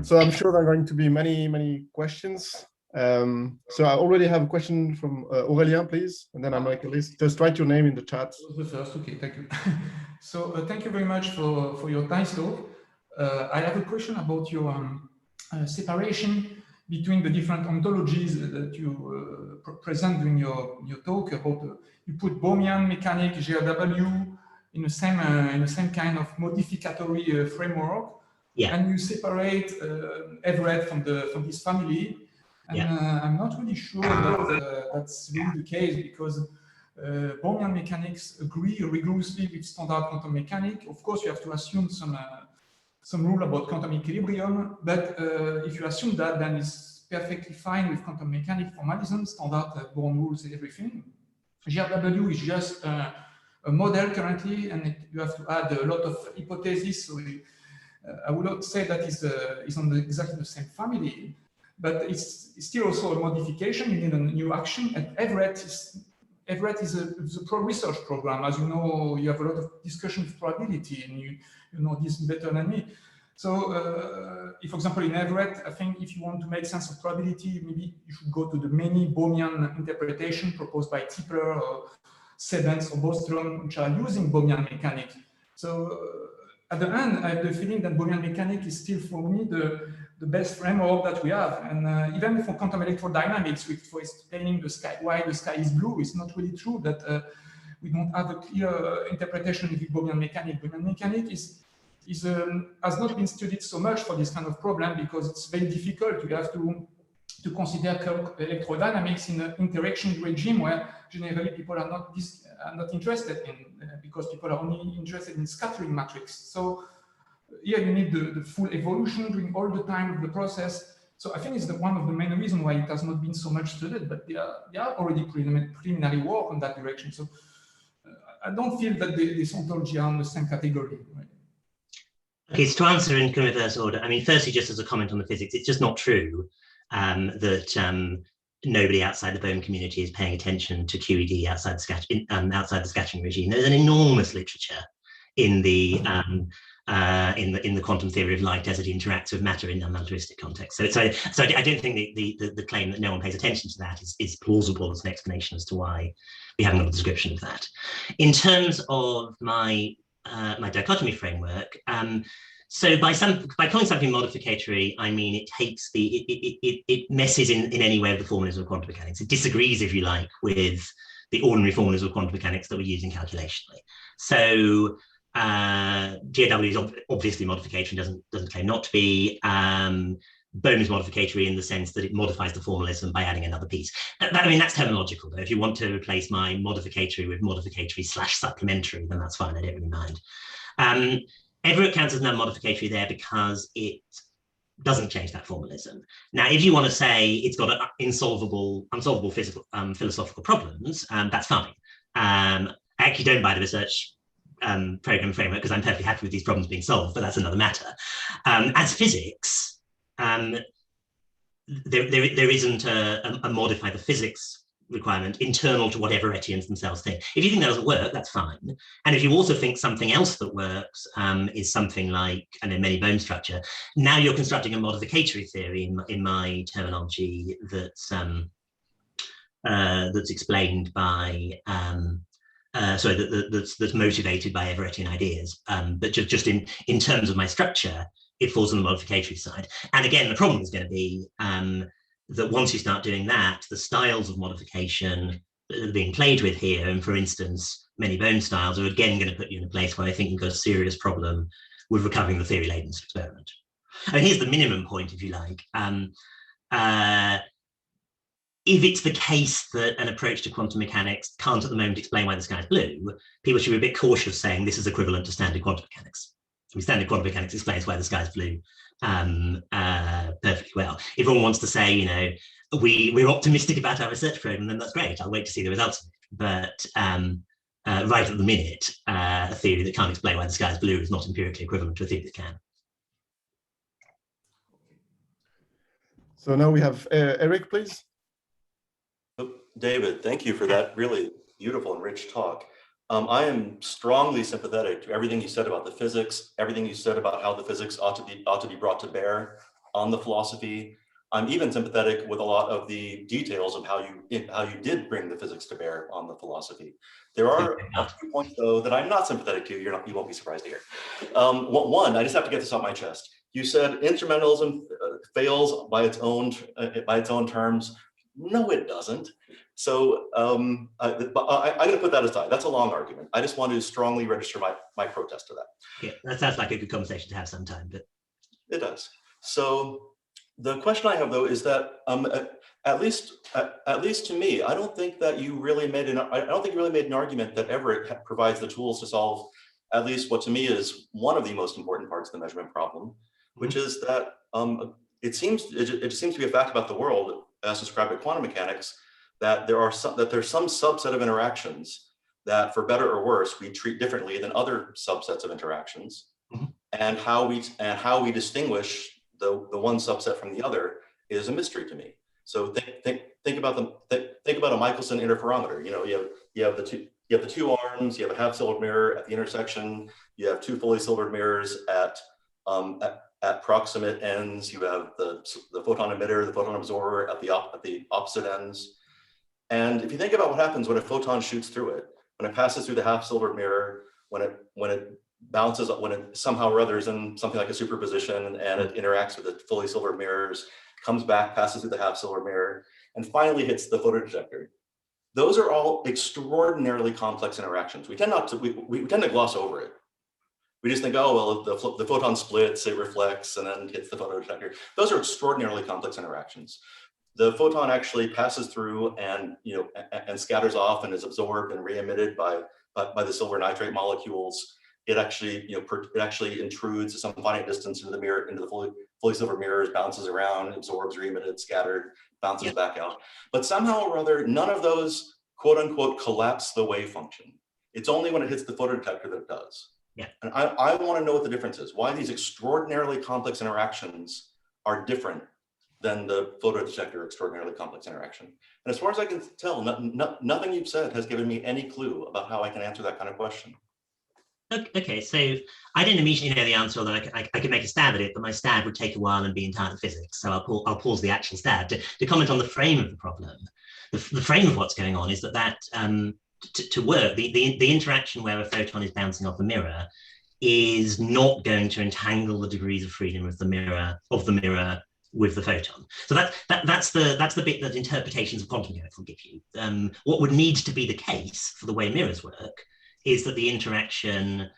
So I'm sure there are going to be many questions. So I already have a question from Aurélien, please, and then I'll make a list. Just write your name in the chat.
The first, okay, thank you. So thank you very much for your nice talk. I have a question about your separation between the different ontologies that you present during your talk. About you put Bohmian, mechanic, GRW in the same kind of modificatory framework,
yeah.
And you separate Everett from this family. And
yeah.
I'm not really sure that that's really the case, because Bohmian mechanics agree rigorously with standard quantum mechanics. Of course, you have to assume some rule about quantum equilibrium, but if you assume that, then it's perfectly fine with quantum mechanics formalism, standard Born rules and everything. GRW is just a model currently, and you have to add a lot of hypotheses. So I would not say that it's on exactly the same family, but it's still also a modification. You need a new action. And Everett is a pro-research program. As you know, you have a lot of discussion with probability, and you know this better than me. So if, for example, in Everett, I think if you want to make sense of probability, maybe you should go to the many Bohmian interpretation proposed by Tipler or Sebens or Bostrom, which are using Bohmian mechanics. So at the end, I have the feeling that Bohmian mechanics is still, for me, the best framework that we have. And even for quantum electrodynamics, for explaining the sky, why the sky is blue, it's not really true that we don't have a clear interpretation of Bohmian mechanics. Bohmian mechanics has not been studied so much for this kind of problem, because it's very difficult. You have to consider electrodynamics in an interaction regime where generally people are not interested in, because people are only interested in scattering matrix. So here you need the full evolution during all the time of the process. So I think it's one of the main reasons why it has not been so much studied, but there are already preliminary work on that direction. So I don't feel that this ontology are in the same category. Right?
Okay, so to answer in reverse order, I mean, firstly, just as a comment on the physics, it's just not true that nobody outside the Bohm community is paying attention to QED outside the scattering regime. There's an enormous literature in the quantum theory of light as it interacts with matter in non-relativistic context. So I don't think the claim that no one pays attention to that is plausible as an explanation as to why we haven't got a description of that. In terms of my dichotomy framework, so by calling something modificatory, I mean it takes it messes in any way with the formalism of quantum mechanics. It disagrees, if you like, with the ordinary formalism of quantum mechanics that we're using calculationally. So GRW is obviously modificatory, doesn't claim not to be. Bohm is modificatory in the sense that it modifies the formalism by adding another piece. I mean, that's terminological, though. If you want to replace my modificatory with modificatory/supplementary, then that's fine. I don't really mind. Everett counts as non-modificatory there because it doesn't change that formalism. Now, if you want to say it's got unsolvable philosophical problems, that's fine. I actually don't buy the research program framework because I'm perfectly happy with these problems being solved, but that's another matter. As physics, there isn't a modify the physics requirement internal to what Everettians themselves think. If you think that doesn't work, that's fine. And if you also think something else that works is something like many Bohm structure, now you're constructing a modificatory theory in my terminology that's explained by that's motivated by Everettian ideas. But just in terms of my structure, it falls on the modificatory side. And again, the problem is going to be that once you start doing that, the styles of modification that are being played with here, and for instance, many Bohm styles, are again going to put you in a place where I think you've got a serious problem with recovering the theory latency experiment. And here's the minimum point, if you like. If it's the case that an approach to quantum mechanics can't at the moment explain why the sky is blue, people should be a bit cautious saying this is equivalent to standard quantum mechanics. I mean, standard quantum mechanics explains why the sky is blue perfectly well. If everyone wants to say, we're optimistic about our research program, then that's great. I'll wait to see the results of it. But right at the minute, a theory that can't explain why the sky is blue is not empirically equivalent to a theory that can.
So now we have Eric, please.
David, thank you for that really beautiful and rich talk. I am strongly sympathetic to everything you said about the physics, everything you said about how the physics ought to be brought to bear on the philosophy. I'm even sympathetic with a lot of the details of how you did bring the physics to bear on the philosophy. There are a few points though that I'm not sympathetic to. You won't be surprised to hear. One, I just have to get this off my chest. You said instrumentalism fails by its own terms. No, it doesn't. So I'm going to put that aside. That's a long argument. I just want to strongly register my protest to that.
Yeah, that sounds like a good conversation to have sometime. But
it does. So the question I have though is that at least to me, I don't think you really made an argument that Everett provides the tools to solve at least what to me is one of the most important parts of the measurement problem, which is that it seems to be a fact about the world as described by quantum mechanics that there's some subset of interactions that, for better or worse, we treat differently than other subsets of interactions, and how we distinguish the one subset from the other is a mystery to me. So think about a Michelson interferometer. You know, you have the two arms, you have a half-silvered mirror at the intersection, you have two fully silvered mirrors at proximate ends, you have the photon emitter, the photon absorber at the opposite ends. And if you think about what happens when a photon shoots through it, when it passes through the half-silvered mirror, when it bounces, when it somehow or other is in something like a superposition and it interacts with the fully silvered mirrors, comes back, passes through the half-silvered mirror, and finally hits the photodetector. Those are all extraordinarily complex interactions. We tend to gloss over it. We just think, oh, well, the photon splits, it reflects, and then hits the photodetector. Those are extraordinarily complex interactions. The photon actually passes through and scatters off and is absorbed and re-emitted by the silver nitrate molecules. It actually intrudes some finite distance into the mirror, into the fully silver mirrors, bounces around, absorbs, re-emitted, scattered, bounces back out. But somehow or other, none of those quote unquote collapse the wave function. It's only when it hits the photodetector that it does.
Yeah.
And I want to know what the difference is, why these extraordinarily complex interactions are different than the photodetector extraordinarily complex interaction. And as far as I can tell, nothing you've said has given me any clue about how I can answer that kind of question.
Okay, so I didn't immediately know the answer, although I could make a stab at it, but my stab would take a while and be entirely physics. So I'll pause the actual stab to comment on the frame of the problem. The frame of what's going on is that to work, the interaction where a photon is bouncing off the mirror is not going to entangle the degrees of freedom of the mirror with the photon. So that's the bit that interpretations of quantum mechanics will give you. What would need to be the case for the way mirrors work is that the interaction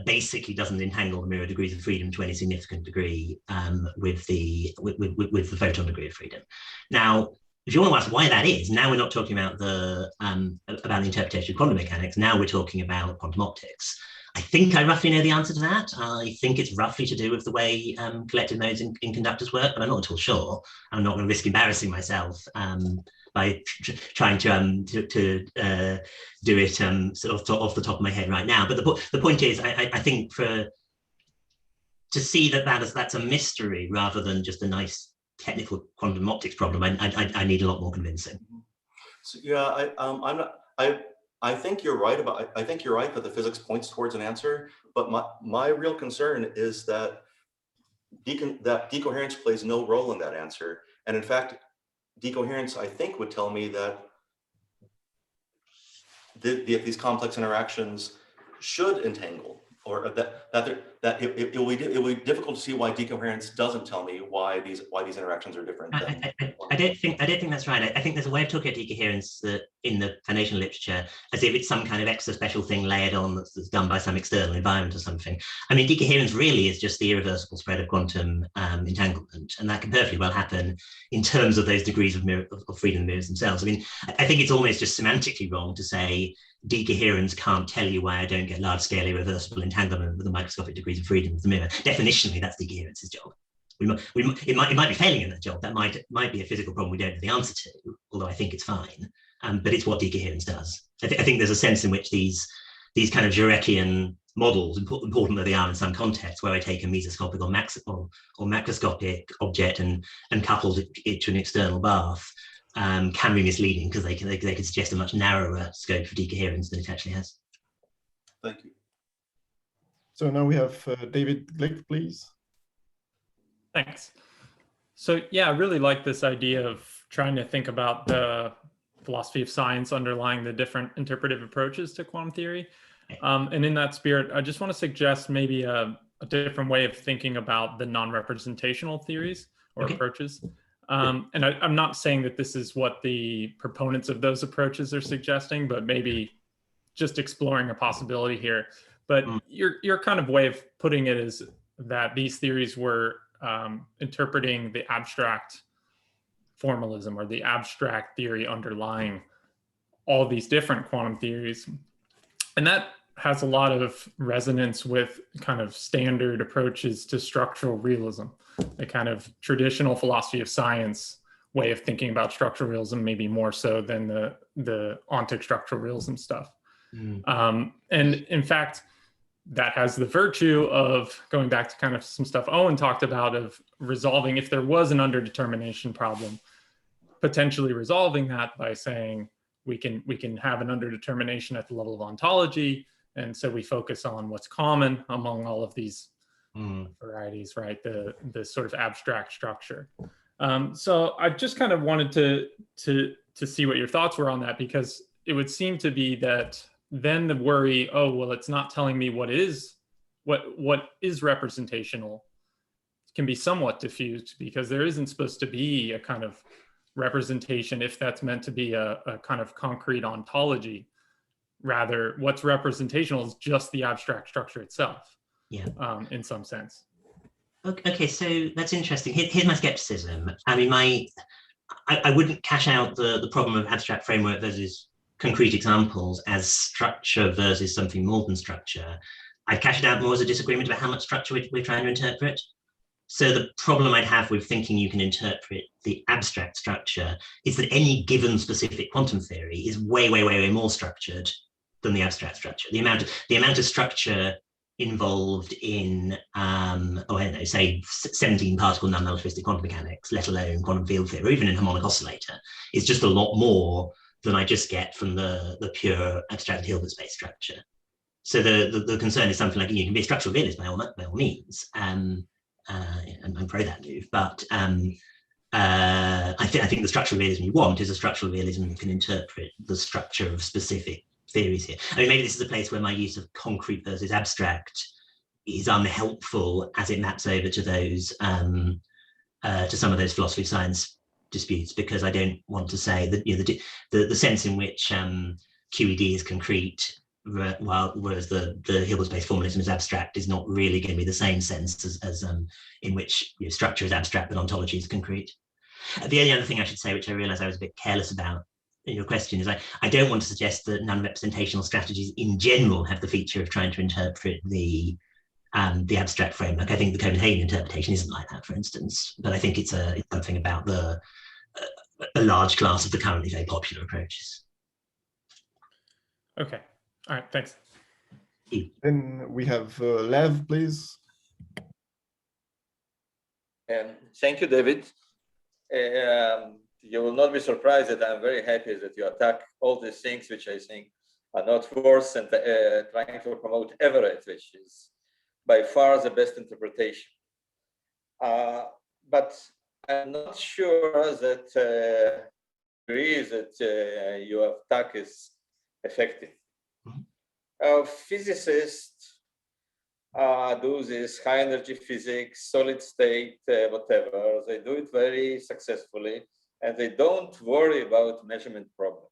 basically doesn't entangle the mirror degrees of freedom to any significant degree with the photon degree of freedom. Now, if you want to ask why that is, now we're not talking about the interpretation of quantum mechanics. Now we're talking about quantum optics. I think I roughly know the answer to that. I think it's roughly to do with the way collective modes in conductors work, but I'm not at all sure. I'm not going to risk embarrassing myself by trying to do it sort of off the top of my head right now. But the point is, I think to see that's a mystery rather than just a nice technical quantum optics problem, I need a lot more convincing.
So, yeah, I think you're right that the physics points towards an answer, but my real concern is that decoherence plays no role in that answer. And in fact, decoherence, I think, would tell me that these complex interactions should entangle, or that it will be difficult to see why decoherence doesn't tell me why these interactions are different.
I don't think that's right. I think there's a way of talking about decoherence that in the foundational literature as if it's some kind of extra special thing layered on that's done by some external environment or something. I mean, decoherence really is just the irreversible spread of quantum entanglement, and that can perfectly well happen in terms of those degrees of freedom of mirrors themselves. I mean, I think it's almost just semantically wrong to say decoherence can't tell you why I don't get large-scale irreversible entanglement with the microscopic degrees of freedom of the mirror. Definitionally, that's decoherence's job. It might be failing in that job. That might be a physical problem we don't know the answer to, although I think it's fine. But it's what decoherence does. I think there's a sense in which these kind of Jareckian models, important though they are in some contexts, where I take a mesoscopic or macroscopic object and couple it to an external bath, can be misleading, because they can suggest a much narrower scope for decoherence than it actually has.
Thank you.
So now we have David Glick, please.
Thanks. So yeah, I really like this idea of trying to think about the philosophy of science underlying the different interpretive approaches to quantum theory. And in that spirit, I just want to suggest maybe a different way of thinking about the non-representational theories or approaches. And I'm not saying that this is what the proponents of those approaches are suggesting, but maybe just exploring a possibility here. But your kind of way of putting it is that these theories were interpreting the abstract formalism, or the abstract theory underlying all these different quantum theories. And that has a lot of resonance with kind of standard approaches to structural realism, the kind of traditional philosophy of science way of thinking about structural realism, maybe more so than the ontic structural realism stuff. And in fact, that has the virtue of going back to kind of some stuff Owen talked about, of resolving, if there was an underdetermination problem, potentially resolving that by saying we can have an underdetermination at the level of ontology, and so we focus on what's common among all of these varieties, right? The sort of abstract structure. So I just kind of wanted to see what your thoughts were on that, because it would seem to be that then the worry, oh, well, it's not telling me what is representational, can be somewhat diffused, because there isn't supposed to be a kind of representation if that's meant to be a kind of concrete ontology. Rather, what's representational is just the abstract structure itself, in some sense.
Okay, so that's interesting. Here's my skepticism. I mean, I wouldn't cash out the problem of abstract framework versus concrete examples as structure versus something more than structure. I'd cash it out more as a disagreement about how much structure we're trying to interpret. So the problem I'd have with thinking you can interpret the abstract structure is that any given specific quantum theory is way, way, way, way more structured than the abstract structure. The amount of structure involved in, I don't know, say 17 particle non-relativistic quantum mechanics, let alone quantum field theory, or even in harmonic oscillator, is just a lot more than I just get from the pure abstracted Hilbert space structure. So the concern is something like, you can be a structural realist by all means. I'm pro that move, but I think the structural realism you want is a structural realism that can interpret the structure of specific theories here. I mean, maybe this is a place where my use of concrete versus abstract is unhelpful as it maps over to those to some of those philosophy of science disputes, because I don't want to say that, you know, the sense in which QED is concrete, whereas the Hilbert space formalism is abstract, is not really going to be the same sense as in which, you know, structure is abstract but ontology is concrete. The only other thing I should say, which I realize I was a bit careless about in your question, is I don't want to suggest that non-representational strategies in general have the feature of trying to interpret the abstract framework. I think the Copenhagen interpretation isn't like that, for instance, but I think it's something about a large class of the currently very popular approaches.
Okay. All right, thanks.
Then we have Lev, please.
Thank you, David. You will not be surprised that I'm very happy that you attack all these things which I think are not worse, and trying to promote Everett, which is by far the best interpretation. But I'm not sure that agree that your attack is effective. Physicists do this high energy physics, solid state, whatever. They do it very successfully, and they don't worry about measurement problem.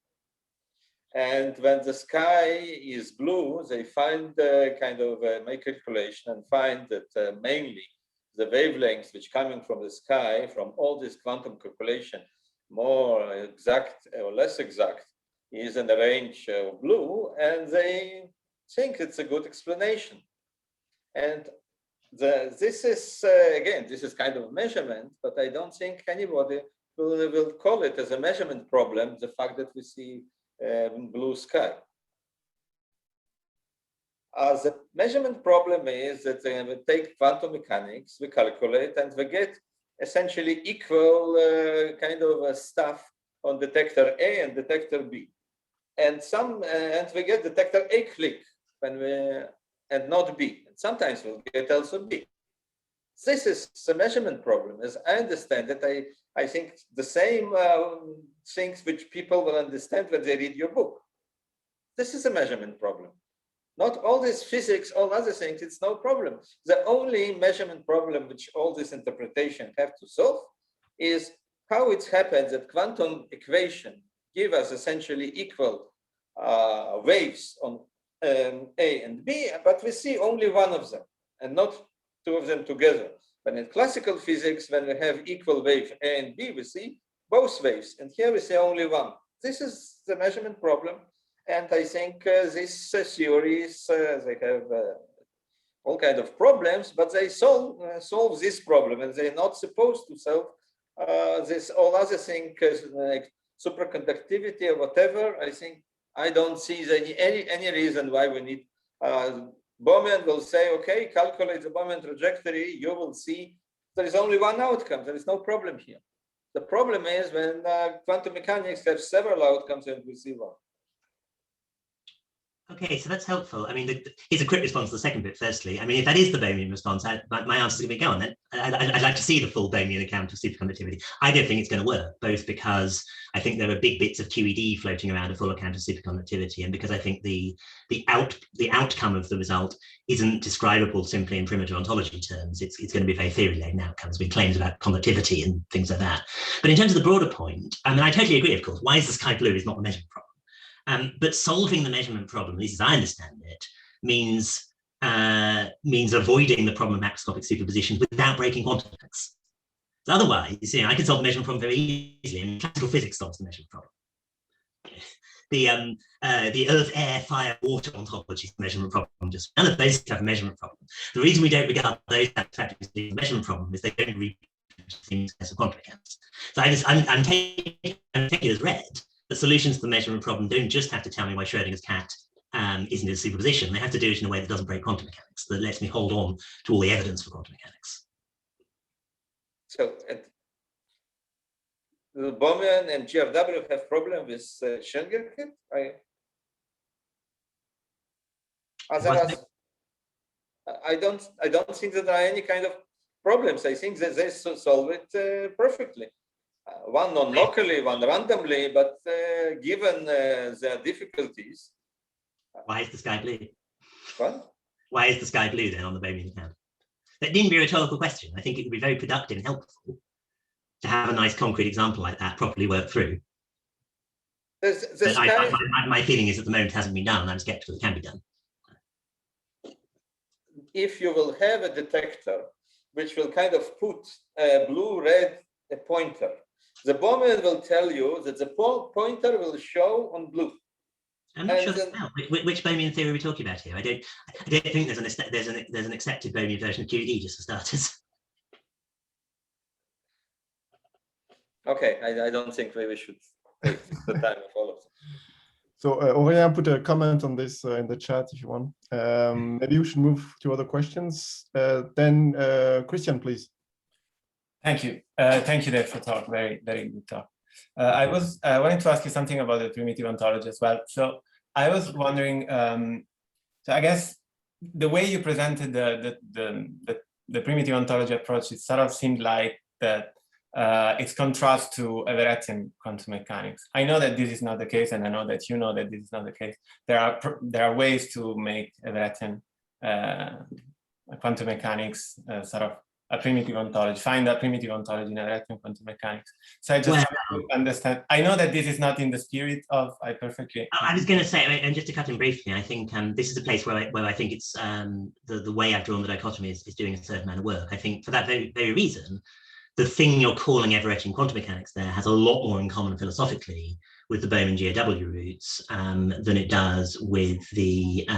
And when the sky is blue, they find kind of make calculation and find that mainly the wavelengths which coming from the sky, from all this quantum calculation, more exact or less exact, is in the range of blue, and they think it's a good explanation. And this is, again, this is kind of measurement, but I don't think anybody will call it as a measurement problem, the fact that we see blue sky. The measurement problem is that we take quantum mechanics, we calculate, and we get essentially equal kind of stuff on detector A and detector B. And we get detector A click and not B. And sometimes we'll get also B. This is the measurement problem. As I understand it, I think the same things which people will understand when they read your book. This is a measurement problem. Not all this physics, all other things, it's no problem. The only measurement problem which all this interpretation have to solve is how it happens that quantum equation give us essentially equal waves on A and B, but we see only one of them and not two of them together. But in classical physics, when we have equal wave A and B, we see both waves, and here we see only one. This is the measurement problem. And I think these theories, they have all kinds of problems, but they solve this problem, and they're not supposed to solve this all other things like superconductivity or whatever. I think I don't see any reason why we need. Bohmian will say, okay, calculate the Bohmian trajectory. You will see there is only one outcome. There is no problem here. The problem is when quantum mechanics have several outcomes and we see one.
Okay, so that's helpful. I mean, here's a quick response to the second bit. Firstly, I mean, if that is the Bohmian response, my answer is going to be go on then. I'd like to see the full Bohmian account of superconductivity. I don't think it's going to work, both because I think there are big bits of QED floating around a full account of superconductivity, and because I think the outcome of the result isn't describable simply in primitive ontology terms. It's going to be very theory-laden outcomes with claims about conductivity and things like that. But in terms of the broader point, I mean, I totally agree, of course. Why is the sky blue is not the measurement problem. But solving the measurement problem, at least as I understand it, means avoiding the problem of macroscopic superposition without breaking quantum mechanics. So otherwise, I can solve the measurement problem very easily, and classical physics solves the measurement problem. The earth, air, fire, water ontology is the measurement problem. Just none of those have a measurement problem. The reason we don't regard those factors as the measurement problem is they don't reproduce things as quantum mechanics. So I'm taking it as read. The solutions to the measurement problem don't just have to tell me why Schrödinger's cat isn't in superposition. They have to do it in a way that doesn't break quantum mechanics, that lets me hold on to all the evidence for quantum mechanics.
So the Bohmian and GRW have problem with Schrödinger cat? I don't think that there are any kind of problems. I think that they solve it perfectly. One non-locally, one randomly, but given their difficulties.
Why is the sky blue?
What?
Why is the sky blue then on the Bohmian account? That needn't be a rhetorical question. I think it would be very productive and helpful to have a nice concrete example like that properly worked through. My feeling is at the moment it hasn't been done, and I'm skeptical it can be done.
If you will have a detector which will kind of put a blue-red pointer, the Bohmian will tell you that the pointer will show on blue.
I'm not sure which Bohmian theory are we talking about here. I don't think there's an accepted Bohmian version of QED, just for starters.
Okay, I don't think we should take the time of all of them.
So Aurélien put a comment on this in the chat if you want. Maybe we should move to other questions. Then Christian, please.
Thank you. Thank you, Dave, for talk. Very, very good talk. I wanted to ask you something about the primitive ontology as well. So I was wondering, so I guess the way you presented the primitive ontology approach, it sort of seemed like that it's contrast to Everettian quantum mechanics. I know that this is not the case, and I know that you know that this is not the case. There are ways to make Everettian quantum mechanics sort of a primitive ontology, find a primitive ontology in Everettian quantum mechanics. So I just want to understand. I know that this is not in the spirit of I perfectly.
I was going to say, and just to cut in briefly, I think this is a place where I think it's the way I've drawn the dichotomy is doing a certain amount of work. I think for that very reason, the thing you're calling Everettian quantum mechanics there has a lot more in common philosophically with the Bohmian GAW roots than it does with the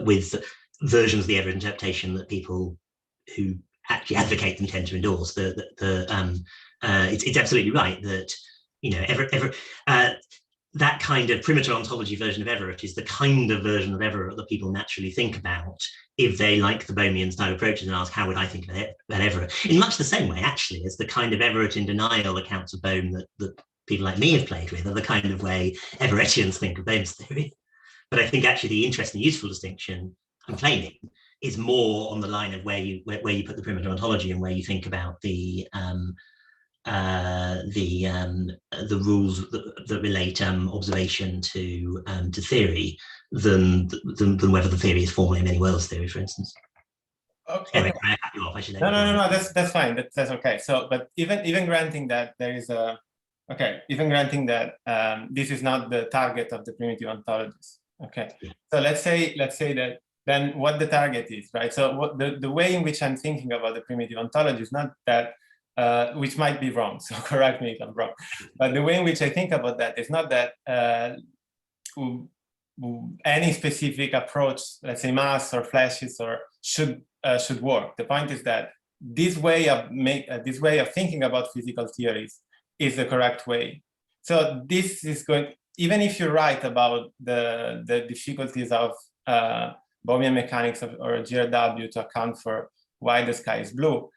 with versions of the Everett interpretation that people who actually advocate them tend to endorse. It's absolutely right that Everett that kind of primitive ontology version of Everett is the kind of version of Everett that people naturally think about if they like the Bohmian style approaches and ask, how would I think about Everett? In much the same way, actually, as the kind of Everett in denial accounts of Bohm that people like me have played with are the kind of way Everettians think of Bohm's theory. But I think actually the interesting, useful distinction I'm claiming is more on the line of where you put the primitive ontology and where you think about the rules that relate observation to theory than whether the theory is formally a many worlds theory, for instance.
Okay.
Anyway, I cut you off. I should
No. That's fine. That's okay. So, but even granting that there is a even granting that this is not the target of the primitive ontologies. Okay.
Yeah.
So let's say that then what the target is, right? So what the way in which I'm thinking about the primitive ontology is not that. Which might be wrong, so correct me if I'm wrong. But the way in which I think about that is not that any specific approach, let's say mass or flashes, or should work. The point is that this way of thinking about physical theories is the correct way. So this is going, even if you're right about the difficulties of Bohmian mechanics or GRW to account for why the sky is blue.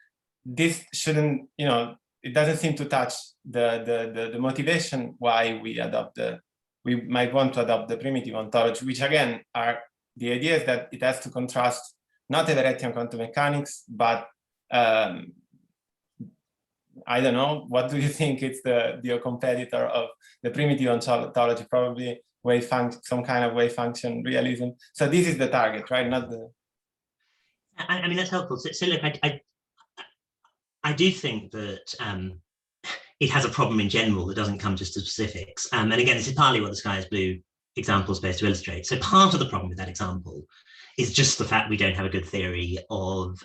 This shouldn't, it doesn't seem to touch the motivation why we might want to adopt the primitive ontology, which again the idea is that it has to contrast not Everettian quantum mechanics, but I don't know, what do you think it's the competitor of the primitive ontology? Probably some kind of wave function realism. So this is the target, right? Not the.
I mean, that's helpful. So look, I do think that it has a problem in general that doesn't come just to specifics. And again, this is partly what the sky is blue example is supposed to illustrate. So part of the problem with that example is just the fact we don't have a good theory of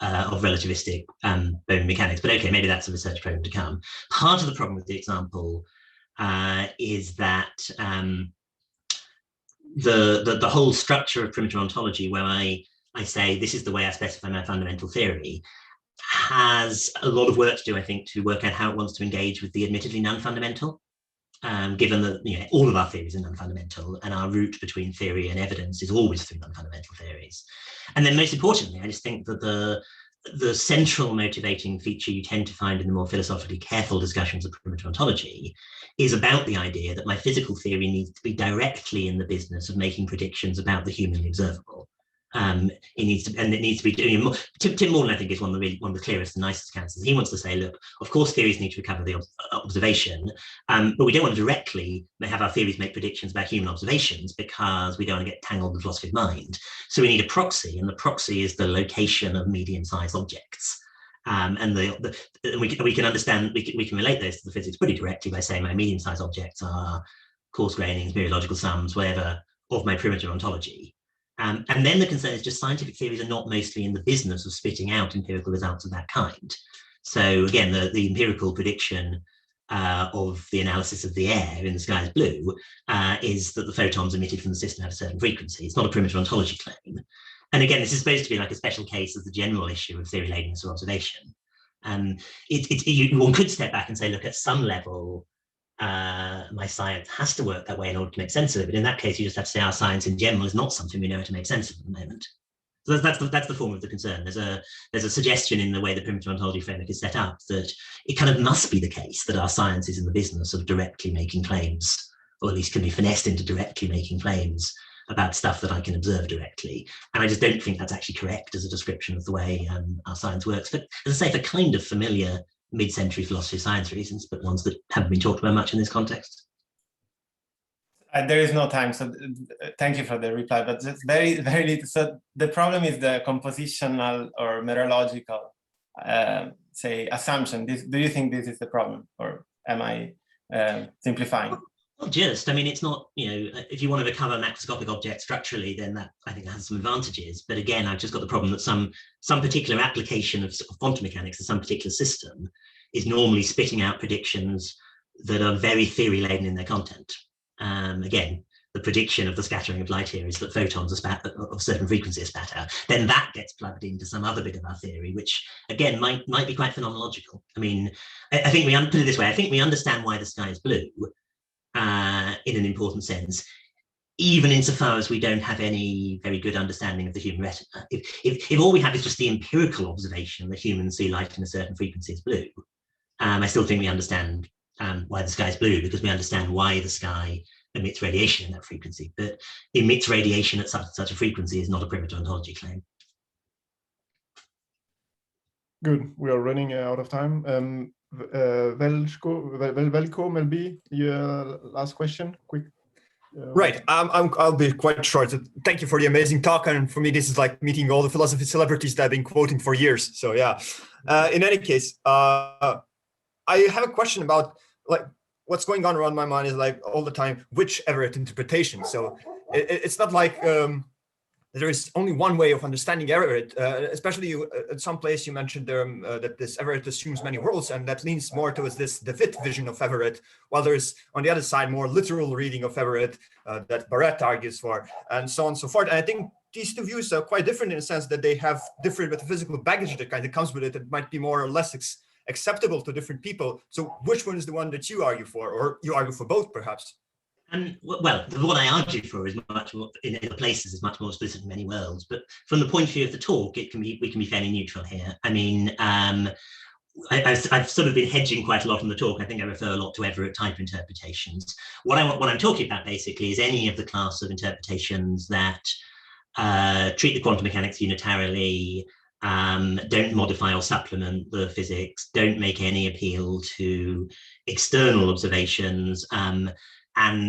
relativistic Bohmian mechanics. But okay, maybe that's a research program to come. Part of the problem with the example is that the whole structure of primitive ontology, where I say this is the way I specify my fundamental theory, has a lot of work to do, I think, to work out how it wants to engage with the admittedly non-fundamental, given that all of our theories are non-fundamental and our route between theory and evidence is always through non-fundamental theories. And then most importantly, I just think that the central motivating feature you tend to find in the more philosophically careful discussions of primitive ontology is about the idea that my physical theory needs to be directly in the business of making predictions about the humanly observable. It needs to be doing more. Tim Morland, I think, is one of the clearest and nicest cancers. He wants to say, look, of course theories need to recover the observation, but we don't want to directly have our theories make predictions about human observations because we don't want to get tangled in the philosophy of mind. So we need a proxy, and the proxy is the location of medium-sized objects. And we can understand, we can relate those to the physics pretty directly by saying my medium-sized objects are coarse grainings, mereological sums, whatever, of my primitive ontology. And then the concern is just scientific theories are not mostly in the business of spitting out empirical results of that kind. So again, the empirical prediction of the analysis of the air in the sky is blue is that the photons emitted from the system have a certain frequency. It's not a primitive ontology claim. And again, this is supposed to be like a special case of the general issue of theory lateness or observation. One could step back and say, look, at some level, my science has to work that way in order to make sense of it. But in that case, you just have to say our science in general is not something we know how to make sense of at the moment. So that's the form of the concern. There's a suggestion in the way the primitive ontology framework is set up that it kind of must be the case that our science is in the business of directly making claims, or at least can be finessed into directly making claims about stuff that I can observe directly. And I just don't think that's actually correct as a description of the way our science works. But as I say, for kind of familiar mid-century philosophy of science reasons, but ones that haven't been talked about much in this context.
There is no time, so thank you for the reply, but just very, very little. So the problem is the compositional or mereological, say, assumption. Do you think this is the problem, or am I simplifying?
Not just, I mean, it's not, if you want to recover macroscopic objects structurally, then that, I think, has some advantages. But again, I've just got the problem that some particular application of quantum mechanics to some particular system is normally spitting out predictions that are very theory laden in their content. Again, the prediction of the scattering of light here is that photons are of certain frequency are spat out. Then that gets plugged into some other bit of our theory, which again might be quite phenomenological. I mean, I think we put it this way. I think we understand why the sky is blue, in an important sense, even insofar as we don't have any very good understanding of the human retina. If all we have is just the empirical observation that humans see light in a certain frequency as blue, I still think we understand why the sky is blue, because we understand why the sky emits radiation in that frequency. But emits radiation at such a frequency is not a primitive ontology claim.
Good. We are running out of time. Velko, maybe your last question, quick.
Right. I'll be quite short. Thank you for the amazing talk. And for me, this is like meeting all the philosophy celebrities that I've been quoting for years. So yeah. In any case, I have a question about like what's going on around my mind is like all the time, which Everett interpretation. So it's not like there is only one way of understanding Everett, especially at some place you mentioned there that this Everett assumes many worlds, and that leans more towards this David vision of Everett, while there's on the other side more literal reading of Everett that Barrett argues for, and so on and so forth. And I think these two views are quite different in the sense that they have different metaphysical baggage that kind of comes with it that might be more or less acceptable to different people. So which one is the one that you argue for, or you argue for both perhaps?
Well, the one I argue for is much more, in other places, is much more explicit in many worlds. But from the point of view of the talk, we can be fairly neutral here. I mean, I've sort of been hedging quite a lot on the talk. I think I refer a lot to Everett type interpretations. What I'm talking about basically is any of the class of interpretations that treat the quantum mechanics unitarily, don't modify or supplement the physics, don't make any appeal to external observations, and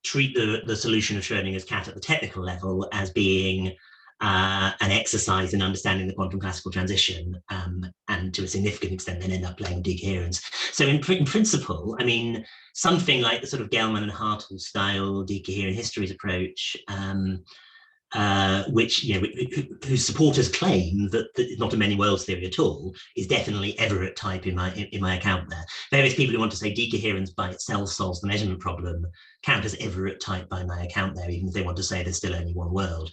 treat the solution of Schrodinger's cat at the technical level as being an exercise in understanding the quantum classical transition, and to a significant extent then end up playing with decoherence. So in principle, I mean, something like the sort of Gelman and Hartle style decoherent histories approach, which, you know, whose supporters claim that not a many worlds theory at all, is definitely Everett type in my account there. Various people who want to say decoherence by itself solves the measurement problem count as Everett type by my account there, even if they want to say there's still only one world.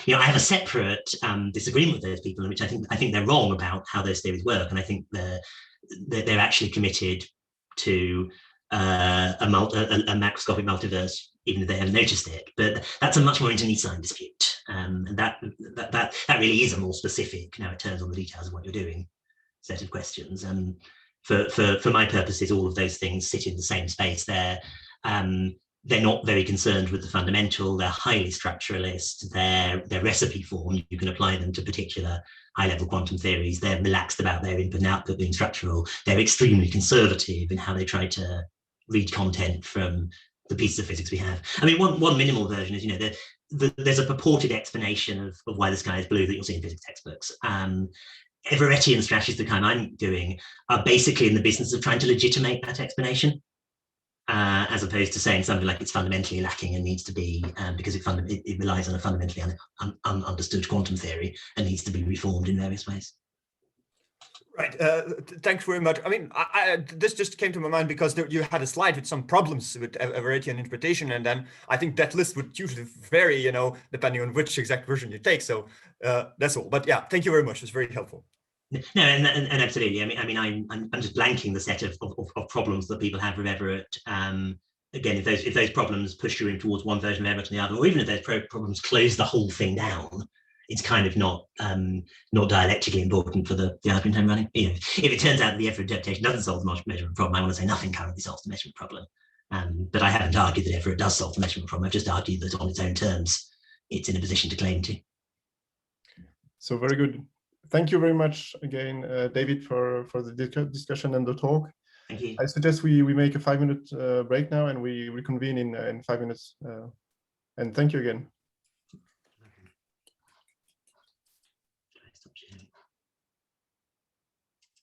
You know, I have a separate disagreement with those people in which I think they're wrong about how those theories work, and I think they're actually committed to a macroscopic multiverse, even if they haven't noticed it. But that's a much more internecine dispute, and that really is a more specific, now it turns on the details of what you're doing, set of questions. And for my purposes, all of those things sit in the same space. They're not very concerned with the fundamental. They're highly structuralist. They're recipe form. You can apply them to particular high-level quantum theories. They're relaxed about their input and output being structural. They're extremely conservative in how they try to read content from the pieces of physics we have. I mean, one minimal version is, you know, there's a purported explanation of why the sky is blue that you'll see in physics textbooks. Everettian strategies, the kind I'm doing, are basically in the business of trying to legitimate that explanation, as opposed to saying something like it's fundamentally lacking and needs to be, because it relies on a fundamentally understood quantum theory and needs to be reformed in various ways.
Right. Thanks very much. I mean, this just came to my mind because you had a slide with some problems with Everettian interpretation, and then I think that list would usually vary, you know, depending on which exact version you take. So that's all. But yeah, thank you very much. It's very helpful.
No, and absolutely. I mean, I'm just blanking the set of problems that people have with Everett. Again, if those problems push you in towards one version of Everett and the other, or even if those problems close the whole thing down, it's kind of not dialectically important for the argument I'm running. You know, if it turns out that the Everett interpretation doesn't solve the measurement problem, I want to say nothing currently solves the measurement problem. But I haven't argued that Everett does solve the measurement problem. I've just argued that on its own terms, it's in a position to claim to.
So very good. Thank you very much again, David, for the discussion and the talk.
Thank you.
I suggest we make a 5-minute break now, and we reconvene in 5 minutes. And thank you again.